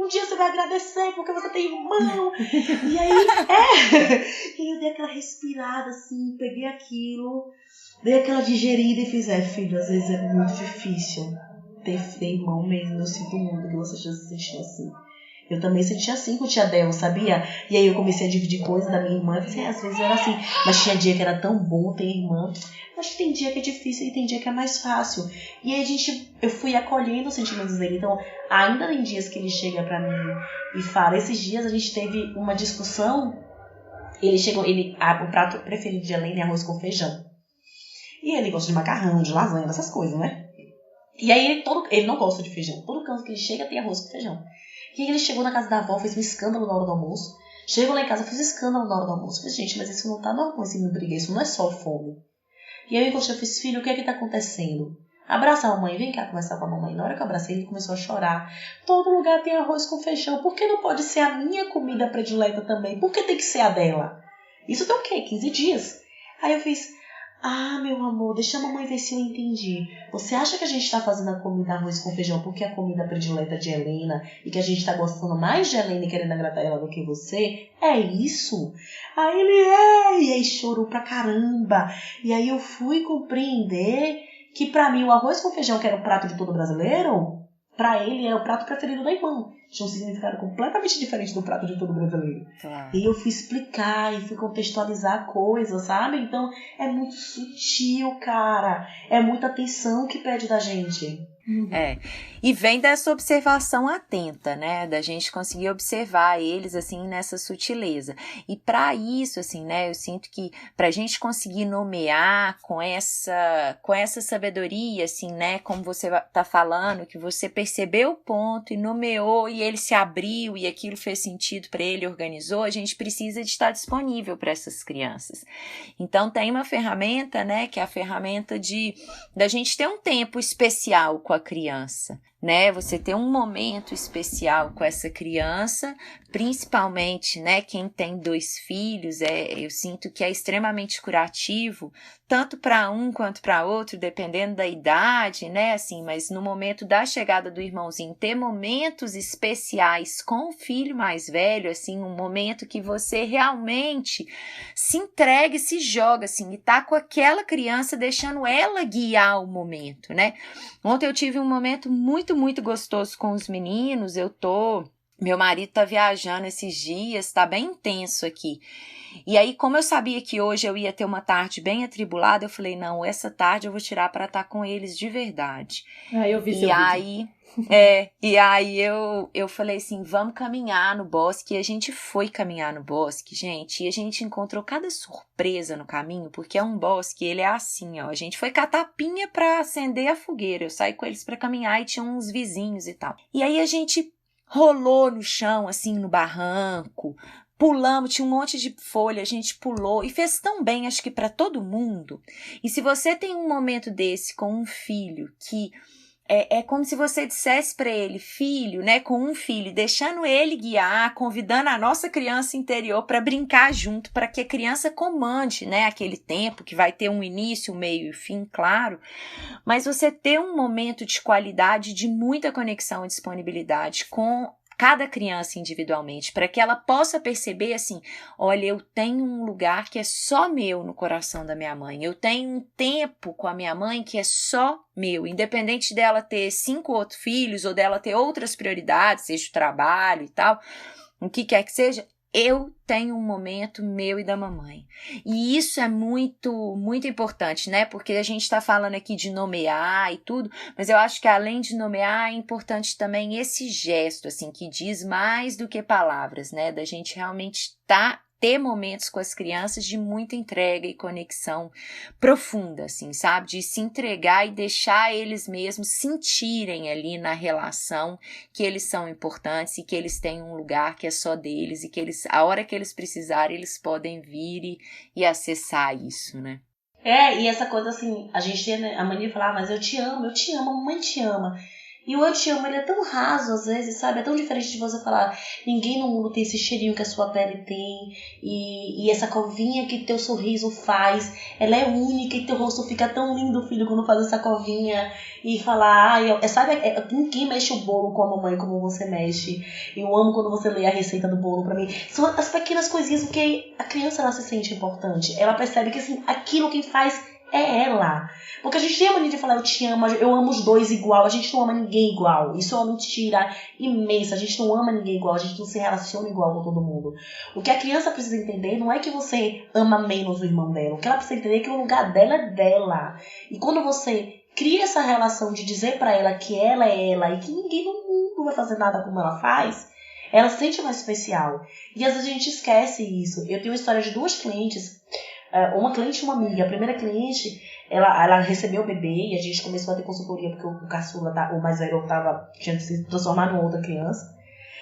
um dia você vai agradecer porque você tem irmão. E aí, e aí eu dei aquela respirada assim, peguei aquilo, dei aquela digerida e fiz, filho, às vezes é muito difícil ter irmão mesmo, eu sinto muito que você já se sentiu assim. Eu também sentia assim com o tia Del, sabia? E aí eu comecei a dividir coisas da minha irmã. Assim, às vezes era assim. Mas tinha dia que era tão bom ter irmã. Acho que tem dia que é difícil e tem dia que é mais fácil. E aí eu fui acolhendo os sentimentos dele. Então, ainda tem dias que ele chega pra mim e fala. Esses dias a gente teve uma discussão. O prato preferido de Helena é arroz com feijão. E ele gosta de macarrão, de lasanha, dessas coisas, né? E aí ele não gosta de feijão. Todo canto que ele chega tem arroz com feijão. E aí ele chegou na casa da avó, fez um escândalo na hora do almoço. Chegou lá em casa, fez um escândalo na hora do almoço. Falei, gente, mas isso não tá normal, esse me briga, isso não é só fome. E aí eu encontrei, eu fiz, filho, o que é que tá acontecendo? Abraça a mamãe, vem cá conversar com a mamãe. Na hora que eu abracei, ele começou a chorar. Todo lugar tem arroz com feijão, por que não pode ser a minha comida predileta também? Por que tem que ser a dela? Isso tem o quê? 15 dias. Aí eu fiz, meu amor, deixa a mamãe ver se eu entendi. Você acha que a gente tá fazendo a comida arroz com feijão porque é a comida predileta de Helena e que a gente tá gostando mais de Helena e querendo agradar ela do que você? É isso? Aí ele e aí chorou pra caramba. E aí eu fui compreender que pra mim o arroz com feijão, que era o prato de todo brasileiro, pra ele era o prato preferido da irmã. Tinha um significado completamente diferente do prato de todo brasileiro.
Claro.
E eu fui explicar e fui contextualizar a coisa, sabe? Então é muito sutil, cara. É muita atenção que pede da gente.
E vem dessa observação atenta, né, da gente conseguir observar eles, assim, nessa sutileza. E para isso, assim, né, eu sinto que pra gente conseguir nomear com essa sabedoria, assim, né, como você tá falando, que você percebeu o ponto e nomeou e ele se abriu e aquilo fez sentido para ele, organizou, a gente precisa de estar disponível para essas crianças. Então tem uma ferramenta, né, que é a ferramenta da gente ter um tempo especial com a criança, né? Você ter um momento especial com essa criança, principalmente, né, quem tem 2 filhos, eu sinto que é extremamente curativo, tanto para um quanto para outro, dependendo da idade, né, assim, mas no momento da chegada do irmãozinho, ter momentos especiais com o filho mais velho, assim, um momento que você realmente se entregue, se joga, assim, e tá com aquela criança, deixando ela guiar o momento, né? Ontem eu tive um momento muito, muito gostoso com os meninos, meu marido tá viajando esses dias, tá bem intenso aqui. E aí, como eu sabia que hoje eu ia ter uma tarde bem atribulada, eu falei, não, essa tarde eu vou tirar para estar com eles de verdade.
Eu vi seu vídeo.
E aí eu falei assim, vamos caminhar no bosque. E a gente foi caminhar no bosque, gente, e a gente encontrou cada surpresa no caminho, porque é um bosque, ele é assim, ó, a gente foi catar pinha pra acender a fogueira, eu saí com eles pra caminhar e tinha uns vizinhos e tal. E aí a gente rolou no chão, assim, no barranco, pulamos, tinha um monte de folha, a gente pulou e fez tão bem, acho que para todo mundo. E se você tem um momento desse com um filho que é como se você dissesse para ele, filho, né, com um filho, deixando ele guiar, convidando a nossa criança interior para brincar junto, para que a criança comande, né, aquele tempo que vai ter um início, um meio e fim, claro, mas você ter um momento de qualidade, de muita conexão e disponibilidade com cada criança individualmente, para que ela possa perceber assim, olha, eu tenho um lugar que é só meu no coração da minha mãe, eu tenho um tempo com a minha mãe que é só meu, independente dela ter 5 outros filhos ou dela ter outras prioridades, seja o trabalho e tal, o que quer que seja, eu tenho um momento meu e da mamãe. E isso é muito, muito importante, né? Porque a gente está falando aqui de nomear e tudo, mas eu acho que além de nomear, é importante também esse gesto, assim, que diz mais do que palavras, né? Da gente realmente ter momentos com as crianças de muita entrega e conexão profunda, assim, sabe? De se entregar e deixar eles mesmos sentirem ali na relação que eles são importantes e que eles têm um lugar que é só deles e que eles, a hora que eles precisarem, eles podem vir e acessar isso, né?
E essa coisa assim, a gente tem a mania de falar, mas eu te amo, a mamãe te ama. E o eu te amo, ele é tão raso às vezes, sabe? É tão diferente de você falar, ninguém no mundo tem esse cheirinho que a sua pele tem, e essa covinha que teu sorriso faz, ela é única e teu rosto fica tão lindo, filho, quando faz essa covinha. E falar, ninguém mexe o bolo com a mamãe como você mexe. Eu amo quando você lê a receita do bolo pra mim. São as pequenas coisinhas, porque a criança, ela se sente importante. Ela percebe que assim, aquilo quem faz é ela. Porque a gente tem a mania de falar, eu te amo, eu amo os dois igual, a gente não ama ninguém igual. Isso é uma mentira imensa, a gente não ama ninguém igual, a gente não se relaciona igual com todo mundo. O que a criança precisa entender não é que você ama menos o irmão dela, o que ela precisa entender é que o lugar dela é dela. E quando você cria essa relação de dizer pra ela que ela é ela e que ninguém no mundo vai fazer nada como ela faz, ela se sente mais especial. E às vezes a gente esquece isso. Eu tenho uma história de 2 clientes, uma cliente e uma amiga. A primeira cliente, ela recebeu o bebê e a gente começou a ter consultoria porque o caçula, o mais velho, tinha se transformado em outra criança.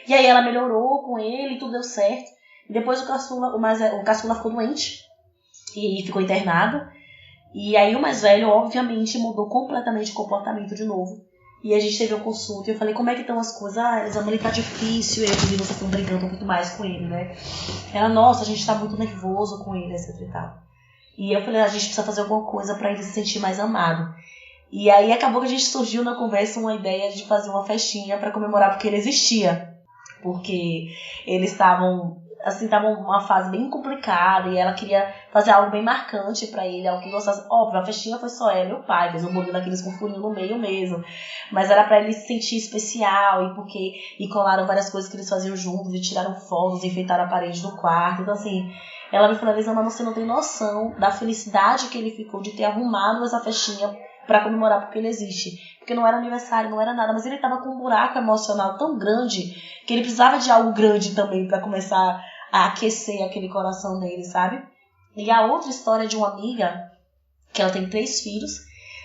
E aí ela melhorou com ele, tudo deu certo. E depois o caçula ficou doente e ficou internado. E aí o mais velho, obviamente, mudou completamente o comportamento de novo. E a gente teve uma consulta e eu falei, como é que estão as coisas? Ele tá difícil, eu e vocês estão brigando muito mais com ele, né? Ela, nossa, a gente tá muito nervoso com ele, etc e tal. E eu falei, a gente precisa fazer alguma coisa pra ele se sentir mais amado. E aí acabou que a gente surgiu na conversa uma ideia de fazer uma festinha pra comemorar porque ele existia. Porque eles estavam assim, tava uma fase bem complicada e ela queria fazer algo bem marcante pra ele, algo que gostasse. Óbvio, a festinha foi só ela e o pai, fez um bolinho daqueles com furinho no meio mesmo. Mas era pra ele se sentir especial e colaram várias coisas que eles faziam juntos e tiraram fotos, enfeitaram a parede do quarto. Então, assim, ela me falou, Elisama, você não tem noção da felicidade que ele ficou de ter arrumado essa festinha pra comemorar porque ele existe. Porque não era aniversário, não era nada, mas ele tava com um buraco emocional tão grande que ele precisava de algo grande também pra começar a aquecer aquele coração dele, sabe? E a outra história de uma amiga, que ela tem 3 filhos,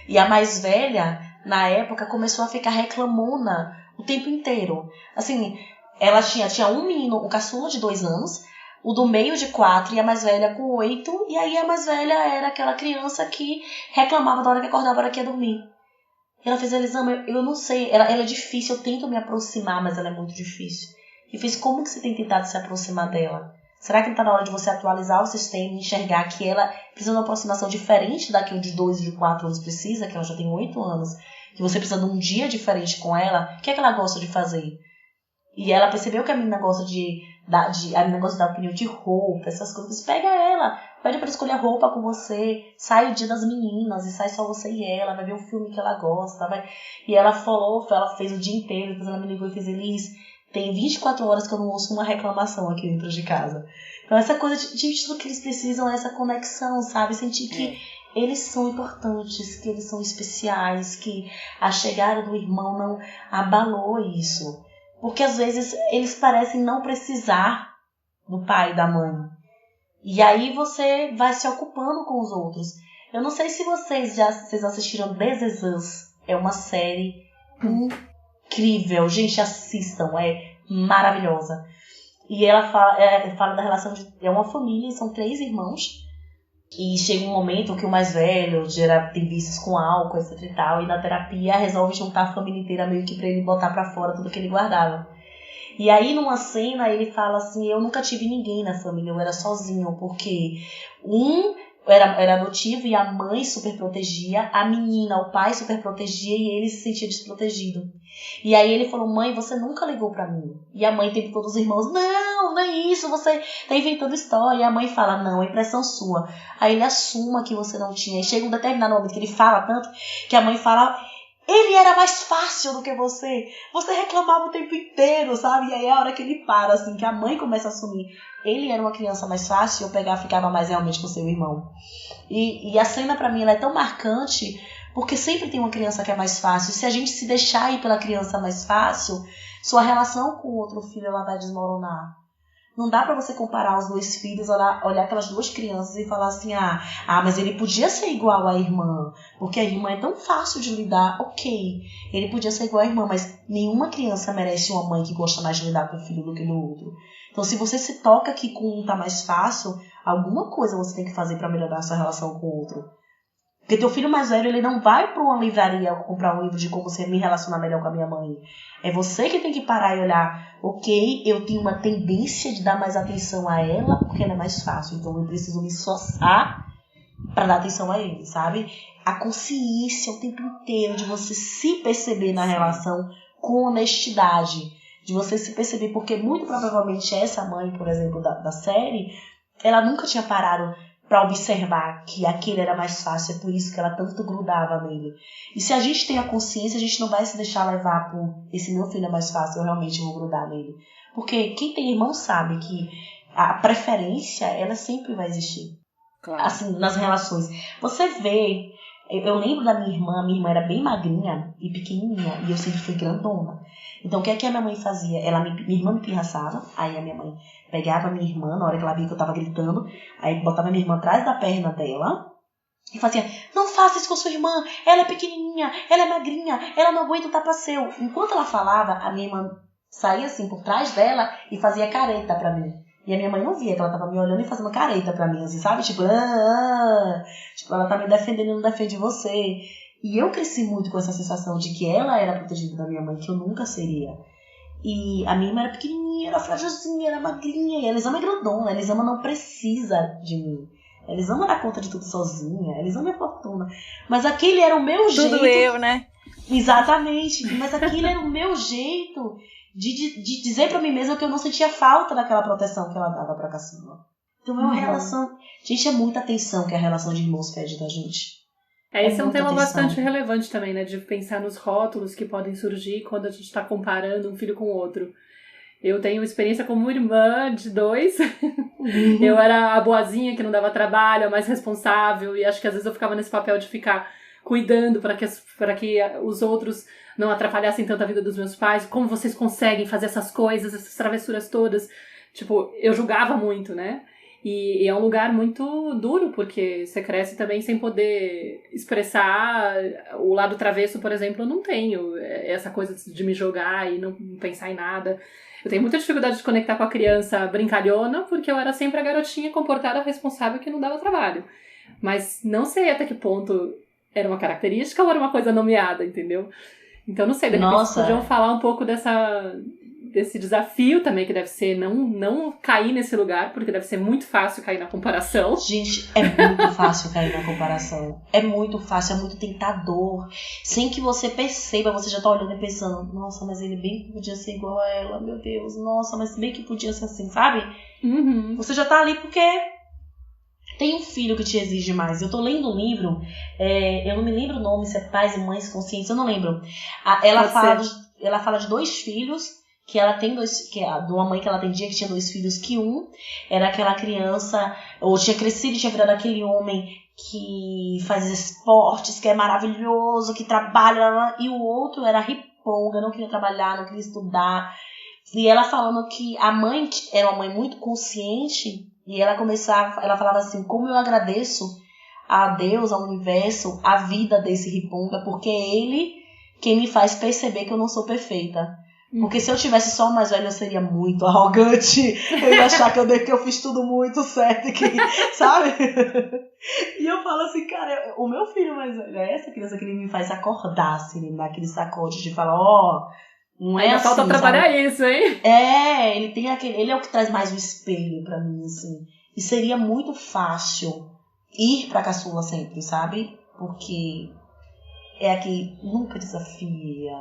e a mais velha, na época, começou a ficar reclamona o tempo inteiro. Assim, ela tinha um menino, o caçula de 2 anos, o do meio de 4 e a mais velha com 8, e aí a mais velha era aquela criança que reclamava da hora que acordava, da hora que ia dormir. E ela fez, Elisama, eu não sei, ela é difícil, eu tento me aproximar, mas ela é muito difícil. E fez, como que você tem tentado se aproximar dela? Será que não está na hora de você atualizar o sistema e enxergar que ela precisa de uma aproximação diferente da que o de 2 e de 4 anos precisa, que ela já tem 8 anos, que você precisa de um dia diferente com ela? O que é que ela gosta de fazer? E ela percebeu que a menina gosta a menina gosta de dar opinião de roupa, essas coisas. Pega ela, pede pra escolher roupa com você, sai o dia das meninas e sai só você e ela, vai ver o filme que ela gosta, vai. E ela fez o dia inteiro, depois ela me ligou e fez, Elis, tem 24 horas que eu não ouço uma reclamação aqui dentro de casa. Então essa coisa de tudo que eles precisam é essa conexão, sabe? Sentir que eles são importantes, que eles são especiais, que a chegada do irmão não abalou isso. Porque às vezes eles parecem não precisar do pai e da mãe. E aí você vai se ocupando com os outros. Eu não sei se vocês assistiram This Is Us. É uma série incrível. Gente, assistam. É maravilhosa. E ela fala da relação de... É uma família, são 3 irmãos. E chega um momento que o mais velho tem vícios com álcool, etc e tal. E na terapia resolve juntar a família inteira meio que pra ele botar pra fora tudo que ele guardava. E aí numa cena ele fala assim, eu nunca tive ninguém na família, eu era sozinho. Porque era adotivo e a mãe super protegia, a menina, o pai super protegia e ele se sentia desprotegido. E aí ele falou, mãe, você nunca ligou pra mim. E a mãe teve todos os irmãos, não é isso, você tá inventando história. E a mãe fala, não, é impressão sua. Aí ele assuma que você não tinha. E chega um determinado momento que ele fala tanto, que a mãe fala, ele era mais fácil do que você. Você reclamava o tempo inteiro, sabe? E aí é a hora que ele para, assim, que a mãe começa a assumir. Ele era uma criança mais fácil, eu ficava mais realmente com seu irmão. E a cena pra mim ela é tão marcante, porque sempre tem uma criança que é mais fácil. Se a gente se deixar ir pela criança mais fácil, sua relação com o outro filho ela vai desmoronar. Não dá pra você comparar os 2 filhos, olhar aquelas 2 crianças e falar assim, mas ele podia ser igual à irmã, porque a irmã é tão fácil de lidar. Ok, ele podia ser igual à irmã, mas nenhuma criança merece uma mãe que gosta mais de lidar com o filho do que do outro. Então, se você se toca que com um tá mais fácil, alguma coisa você tem que fazer pra melhorar a sua relação com o outro. Porque teu filho mais velho, ele não vai pra uma livraria comprar um livro de como me relacionar melhor com a minha mãe. É você que tem que parar e olhar, ok, eu tenho uma tendência de dar mais atenção a ela porque ela é mais fácil. Então eu preciso me esforçar pra dar atenção a ele, sabe? A consciência o tempo inteiro de você se perceber na relação com honestidade. De você se perceber, porque muito provavelmente essa mãe, por exemplo, da série, ela nunca tinha parado para observar que aquele era mais fácil, é por isso que ela tanto grudava nele. E se a gente tem a consciência, a gente não vai se deixar levar por esse meu filho é mais fácil, eu realmente vou grudar nele. Porque quem tem irmão sabe que a preferência, ela sempre vai existir. Claro. Assim, nas relações. Você vê, eu lembro da minha irmã era bem magrinha e pequenininha, e eu sempre fui grandona. Então, o que é que a minha mãe fazia? Minha irmã me pirraçava, aí a minha mãe pegava a minha irmã, na hora que ela via que eu tava gritando, aí botava a minha irmã atrás da perna dela e fazia, não faça isso com sua irmã, ela é pequenininha, ela é magrinha, ela não aguenta um tapa seu. Enquanto ela falava, a minha irmã saía assim por trás dela e fazia careta pra mim. E a minha mãe não via que ela tava me olhando e fazendo careta pra mim, assim, sabe? Tipo, tipo, ela tá me defendendo e não defende você. E eu cresci muito com essa sensação de que ela era protegida da minha mãe, que eu nunca seria. E a minha irmã era pequenininha, era frágilzinha, era magrinha. E a Elisama é grandona, a Elisama não precisa de mim. A Elisama dá conta de tudo sozinha, a Elisama é fortuna. Mas aquele era o meu jeito...
Tudo eu, né?
Exatamente. Mas aquilo era o meu jeito de dizer pra mim mesma que eu não sentia falta daquela proteção que ela dava pra caçula. Então é uma relação... Gente, é muita atenção que a relação de irmãos pede da gente.
Esse é um tema
atenção.
bastante relevante também, né? De pensar nos rótulos que podem surgir quando a gente tá comparando um filho com o outro. Eu tenho experiência como irmã de 2. Eu era a boazinha que não dava trabalho, a mais responsável. E acho que às vezes eu ficava nesse papel de ficar cuidando para que os outros não atrapalhassem tanto a vida dos meus pais. Como vocês conseguem fazer essas coisas, essas travessuras todas? Tipo, eu julgava muito, né? E é um lugar muito duro, porque você cresce também sem poder expressar o lado travesso, por exemplo, eu não tenho essa coisa de me jogar e não pensar em nada. Eu tenho muita dificuldade de conectar com a criança brincalhona, porque eu era sempre a garotinha comportada, responsável, que não dava trabalho. Mas não sei até que ponto era uma característica ou era uma coisa nomeada, entendeu? Então não sei, de repente vocês podiam falar um pouco desse desafio também que deve ser não cair nesse lugar, porque deve ser muito fácil cair na comparação.
Gente, é muito fácil cair na comparação. É muito fácil, é muito tentador. Sem que você perceba, você já tá olhando e pensando, nossa, mas ele bem que podia ser igual a ela, meu Deus, nossa, mas bem que podia ser assim, sabe? Você já tá ali porque tem um filho que te exige mais. Eu tô lendo um livro, eu não me lembro o nome, se é Pais e Mães Conscientes, eu não lembro. Ela fala de 2 filhos, que ela tem 2, que é de uma mãe que ela atendia que tinha 2 filhos, que um era aquela criança, ou tinha crescido e tinha virado aquele homem que faz esportes, que é maravilhoso, que trabalha, e o outro era riponga, não queria trabalhar, não queria estudar. E ela falando que a mãe era uma mãe muito consciente, e ela falava assim, como eu agradeço a Deus, ao universo, a vida desse riponga, porque é ele quem me faz perceber que eu não sou perfeita. Porque se eu tivesse só o mais velho, eu seria muito arrogante. Eu ia achar que eu fiz tudo muito certo, sabe? E eu falo assim, cara, o meu filho mais velho é essa criança que ele me faz acordar, assim, ele me dá aquele sacode de falar, não é assim,
falta trabalhar isso, hein?
Ele é o que traz mais o espelho pra mim, assim. E seria muito fácil ir pra caçula sempre, sabe? Porque é a que nunca desafia.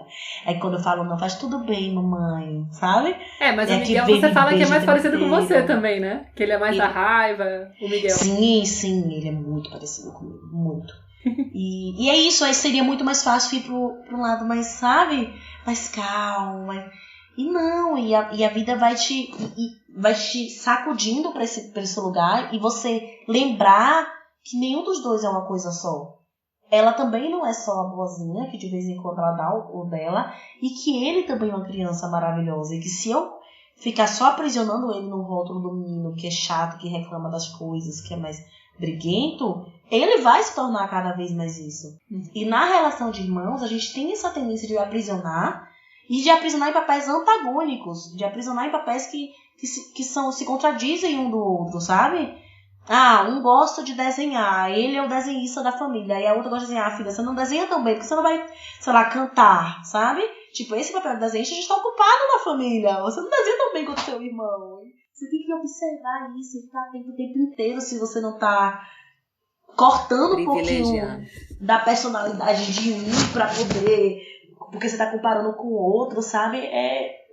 É quando eu falo, não, faz tudo bem, mamãe, sabe?
Mas o Miguel, você fala que é mais parecido com você também, né? Que ele é mais da raiva, o Miguel.
Sim, ele é muito parecido comigo, muito. E é isso, aí seria muito mais fácil ir pro lado mais, sabe? Mais calmo. E a vida vai te sacudindo pra esse lugar, e você lembrar que nenhum dos dois é uma coisa só. Ela também não é só a boazinha, que de vez em quando ela dá o dela, e que ele também é uma criança maravilhosa, e que se eu ficar só aprisionando ele no rótulo do menino que é chato, que reclama das coisas, que é mais briguento, ele vai se tornar cada vez mais isso. E na relação de irmãos, a gente tem essa tendência de aprisionar, e de aprisionar em papéis antagônicos, de aprisionar em papéis que se contradizem um do outro, sabe? Um gosta de desenhar, ele é o desenhista da família, e a outra gosta de desenhar, filha, você não desenha tão bem, porque você não vai, sei lá, cantar, sabe? Tipo, esse papel de desenhista, a gente tá ocupado na família, você não desenha tão bem quanto seu irmão. Você tem que observar isso e ficar atento o tempo inteiro se você não tá cortando um pouquinho da personalidade de um pra poder, porque você tá comparando com o outro, sabe?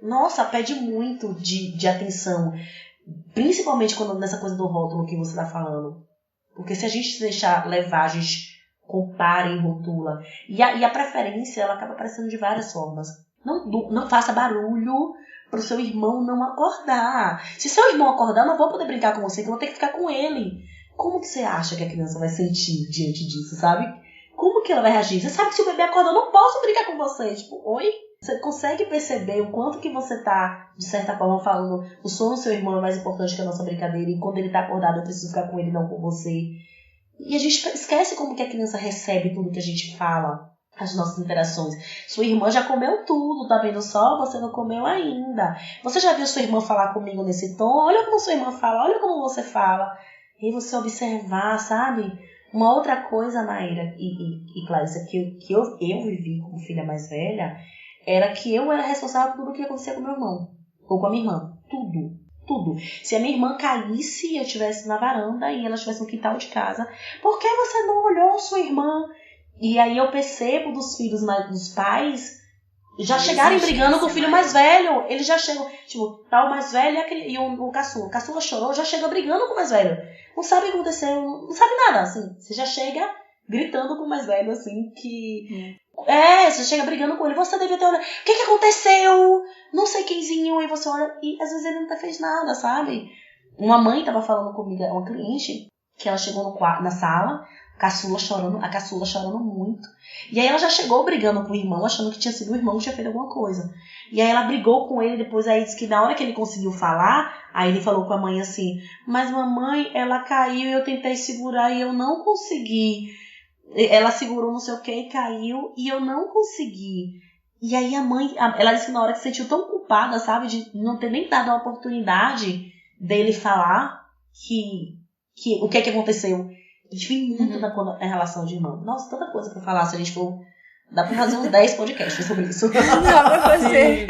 Nossa, pede muito de atenção. Principalmente quando nessa coisa do rótulo que você tá falando. Porque se a gente se deixar levar, a gente compara e rotula. E a preferência, ela acaba aparecendo de várias formas. Não faça barulho pro seu irmão não acordar. Se seu irmão acordar, eu não vou poder brincar com você, que eu vou ter que ficar com ele. Como que você acha que a criança vai sentir diante disso, sabe? Como que ela vai reagir? Você sabe que se o bebê acordar, eu não posso brincar com você. Tipo, oi? Você consegue perceber o quanto que você tá, de certa forma, falando o sono do seu irmão é mais importante que a nossa brincadeira, e quando ele tá acordado eu preciso ficar com ele, não com você. E a gente esquece como que a criança recebe tudo que a gente fala, as nossas interações. Sua irmã já comeu tudo, tá vendo só? Você não comeu ainda. Você já viu sua irmã falar comigo nesse tom? Olha como sua irmã fala, olha como você fala. E você observar, sabe? Uma outra coisa, Maíra e Clarissa, que eu vivi como filha mais velha, era que eu era responsável por tudo o que acontecia com meu irmão. Ou com a minha irmã. Tudo. Se a minha irmã caísse e eu estivesse na varanda e ela estivesse no quintal de casa, por que você não olhou sua irmã E aí eu percebo dos filhos dos pais já chegarem brigando com o filho mais velho. Eles já chegam, tipo, tá o mais velho e o caçula. O caçula chorou, já chega brigando com o mais velho. Não sabe o que aconteceu, não sabe nada, assim. Você já chega gritando com o mais velho, assim, que... você chega brigando com ele. Você devia ter olhado. O que aconteceu? Não sei quemzinho. E você olha, e às vezes ele não fez nada, sabe? Uma mãe tava falando comigo, uma cliente, que ela chegou no quarto, na sala, a caçula chorando muito. E aí ela já chegou brigando com o irmão, achando que tinha sido o irmão que tinha feito alguma coisa. E aí ela brigou com ele, depois aí disse que na hora que ele conseguiu falar, aí ele falou com a mãe assim, mas mamãe, ela caiu e eu tentei segurar e eu não consegui. Ela segurou não sei o que e caiu e eu não consegui. E aí a mãe, ela disse que na hora que se sentiu tão culpada, sabe, de não ter nem dado a oportunidade dele falar o que aconteceu. A gente vem muito na relação de irmão. Nossa, tanta coisa pra falar se a gente for... Dá pra fazer uns 10 podcasts sobre isso.
Dá pra fazer.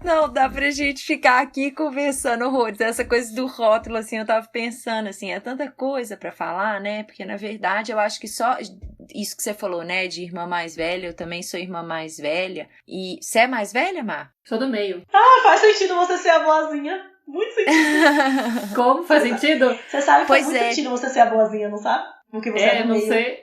Não, dá pra gente ficar aqui conversando horrores. Essa coisa do rótulo, assim, eu tava pensando, assim, é tanta coisa pra falar, né? Porque, na verdade, eu acho que só... Isso que você falou, né? De irmã mais velha. Eu também sou irmã mais velha. E você é mais velha, Mar?
Sou do meio.
Faz sentido você ser a boazinha. Muito sentido.
Como? Faz sentido?
Você sabe que faz muito sentido você ser a boazinha, não sabe? Porque você é do
não
meio.
Sei.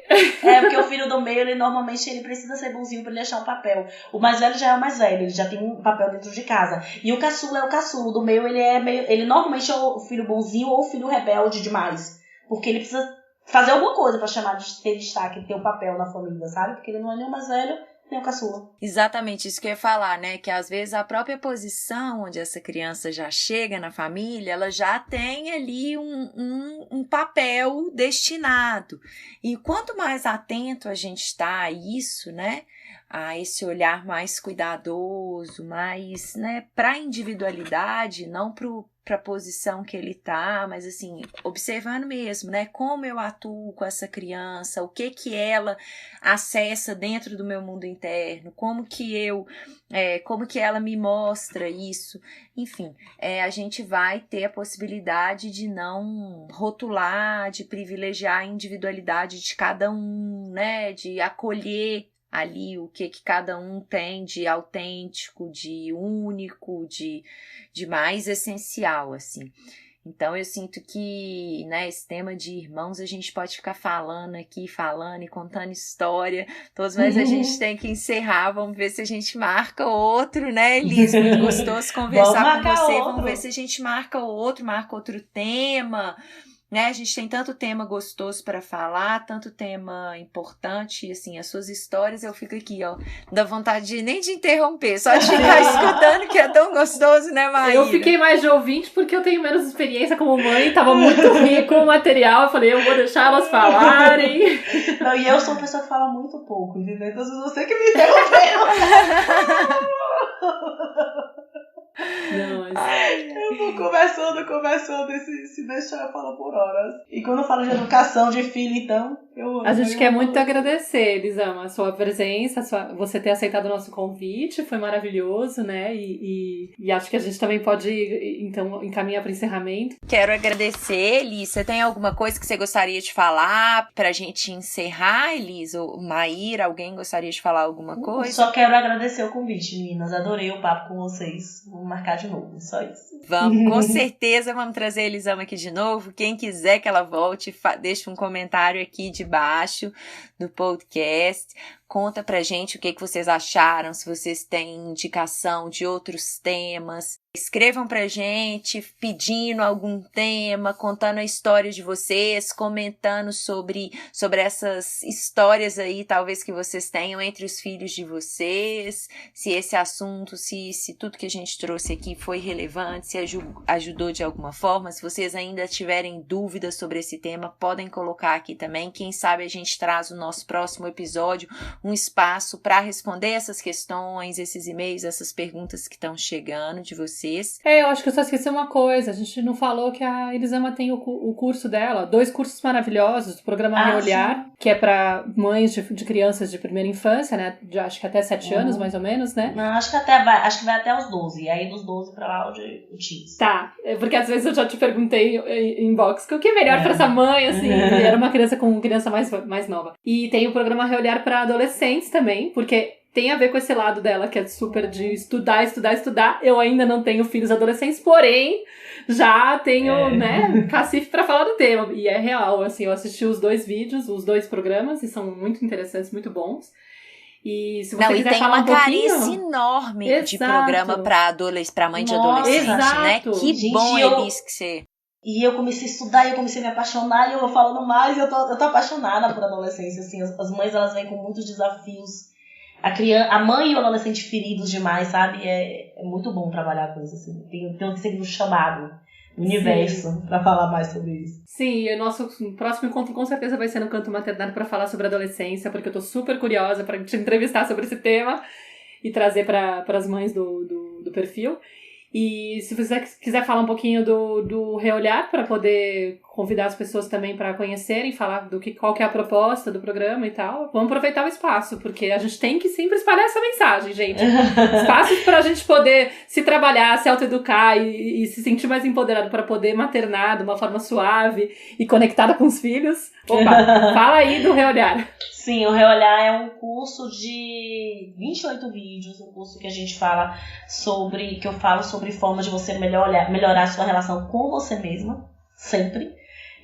Porque o filho do meio, ele normalmente ele precisa ser bonzinho pra ele deixar um papel. O mais velho já é o mais velho, ele já tem um papel dentro de casa. E o caçula é o caçula. O do meio, ele normalmente é o filho bonzinho ou o filho rebelde demais. Porque ele precisa fazer alguma coisa pra chamar de ter destaque, ter um papel na família, sabe? Porque ele não é nem o mais velho, nem o caçula.
Exatamente, isso que eu ia falar, né? Que às vezes a própria posição onde essa criança já chega na família, ela já tem ali um papel destinado. E quanto mais atento a gente está a isso, né? A esse olhar mais cuidadoso, mais, né, para a individualidade, não para a posição que ele tá, mas assim, observando mesmo, né, como eu atuo com essa criança, o que ela acessa dentro do meu mundo interno, como que ela me mostra isso, enfim, a gente vai ter a possibilidade de não rotular, de privilegiar a individualidade de cada um, né, de acolher ali o que cada um tem de autêntico, de único, de mais essencial, assim. Então, eu sinto que, né, esse tema de irmãos, a gente pode ficar falando aqui, falando e contando história, mas a gente tem que encerrar, vamos ver se a gente marca outro, né, Elis? Muito gostoso conversar com você, vamos ver se a gente marca outro tema, né, a gente tem tanto tema gostoso para falar, tanto tema importante, e assim, as suas histórias, eu fico aqui, ó, dá vontade nem de interromper, só de ficar escutando, que é tão gostoso, né, Maíra?
Eu fiquei mais de ouvinte porque eu tenho menos experiência como mãe, tava muito rico o material, eu falei, eu vou deixar elas falarem.
Não, e eu sou uma pessoa que fala muito pouco, entendeu? Então, você que me interrompeu.
Não,
eu vou conversando e se deixar eu falo por horas. E quando eu falo de educação de filho, então,
a gente quer muito agradecer, Elisama, a sua presença, você ter aceitado o nosso convite, foi maravilhoso, né? E acho que a gente também pode, então, encaminhar para o encerramento.
Quero agradecer, Elis. Você tem alguma coisa que você gostaria de falar pra gente encerrar, Elis? Ou Maíra, alguém gostaria de falar alguma coisa?
Só quero agradecer o convite, meninas. Adorei o papo com vocês. Vamos marcar de novo, só isso.
Vamos, com certeza vamos trazer a Elisama aqui de novo. Quem quiser que ela volte, deixa um comentário aqui debaixo do podcast. Conta pra gente o que vocês acharam, se vocês têm indicação de outros temas. Escrevam pra gente pedindo algum tema, contando a história de vocês, comentando sobre essas histórias aí, talvez que vocês tenham entre os filhos de vocês, se esse assunto, se tudo que a gente trouxe aqui foi relevante, se ajudou de alguma forma. Se vocês ainda tiverem dúvidas sobre esse tema, podem colocar aqui também. Quem sabe a gente traz no nosso próximo episódio um espaço para responder essas questões, esses e-mails, essas perguntas que estão chegando de vocês.
Eu acho que eu só esqueci uma coisa. A gente não falou que a Elisama tem o curso dela, 2 cursos maravilhosos do programa Reolhar, que é para mães de crianças de primeira infância, né? Acho que até 7 anos, mais ou menos, né?
Não, acho que vai até os 12. Aí dos 12 pra lá o teens.
Tá, porque às vezes eu já te perguntei em inbox o que é melhor pra essa mãe, assim, e era uma criança mais nova. E tem o programa Reolhar para adolescentes também, porque tem a ver com esse lado dela, que é super de estudar. Eu ainda não tenho filhos adolescentes, porém, já tenho, né, cacife pra falar do tema. E é real, assim, eu assisti os 2 vídeos, os 2 programas, e são muito interessantes, muito bons. E se você quiser falar um pouquinho...
Não, e tem uma carência enorme de programa pra mãe de adolescente, né? Que
gente,
bom, Elis, que você...
E eu comecei a estudar, e eu comecei a me apaixonar, e eu vou falando mais, e eu tô apaixonada por adolescência, assim. As mães, elas vêm com muitos desafios. A mãe e o adolescente feridos demais, sabe? É muito bom trabalhar com isso, assim. Tem que ser um chamado do universo pra falar mais sobre isso.
Sim, e o nosso próximo encontro com certeza vai ser no Canto Maternário pra falar sobre adolescência, porque eu tô super curiosa pra te entrevistar sobre esse tema e trazer para as mães do perfil. E se você quiser falar um pouquinho do Reolhar, para poder convidar as pessoas também para conhecerem, falar qual que é a proposta do programa e tal, vamos aproveitar o espaço, porque a gente tem que sempre espalhar essa mensagem, gente. Espaços para a gente poder se trabalhar, se autoeducar e se sentir mais empoderado para poder maternar de uma forma suave e conectada com os filhos. Opa, fala aí do Reolhar.
Sim, o Reolhar é um curso de 28 vídeos, um curso que eu falo sobre formas de você melhorar a sua relação com você mesma, sempre,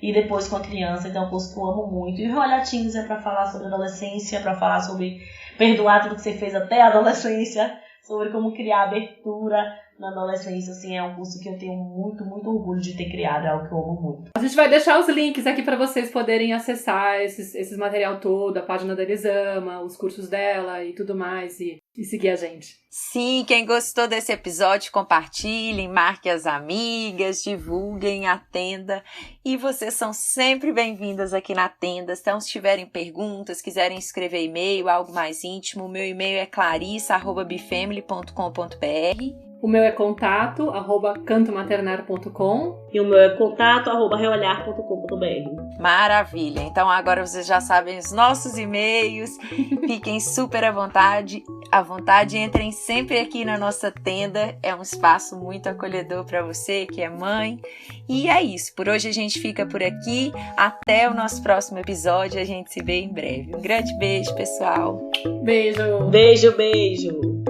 e depois com a criança. Então é um curso que eu amo muito. E o Reolhar Teens é para falar sobre adolescência, para falar sobre perdoar tudo que você fez até a adolescência, sobre como criar abertura na adolescência, assim, é um curso que eu tenho muito, muito orgulho de ter criado, é algo que eu amo muito.
A gente vai deixar os links aqui para vocês poderem acessar esses material todo, a página da Elisama, os cursos dela e tudo mais, e seguir a gente.
Sim, quem gostou desse episódio, compartilhem, marquem as amigas, divulguem a Tenda. E vocês são sempre bem-vindas aqui na Tenda. Então, se tiverem perguntas, quiserem escrever e-mail, algo mais íntimo, o meu e-mail é clarissa@bifamily.com.br.
O meu é contato@cantomaternar.com.
E o meu é contato@reolhar.com.br.
Maravilha! Então agora vocês já sabem os nossos e-mails. Fiquem super à vontade. Entrem sempre aqui na nossa Tenda. É um espaço muito acolhedor para você que é mãe. E é isso. Por hoje a gente fica por aqui. Até o nosso próximo episódio. A gente se vê em breve. Um grande beijo, pessoal.
Beijo.
Beijo, beijo.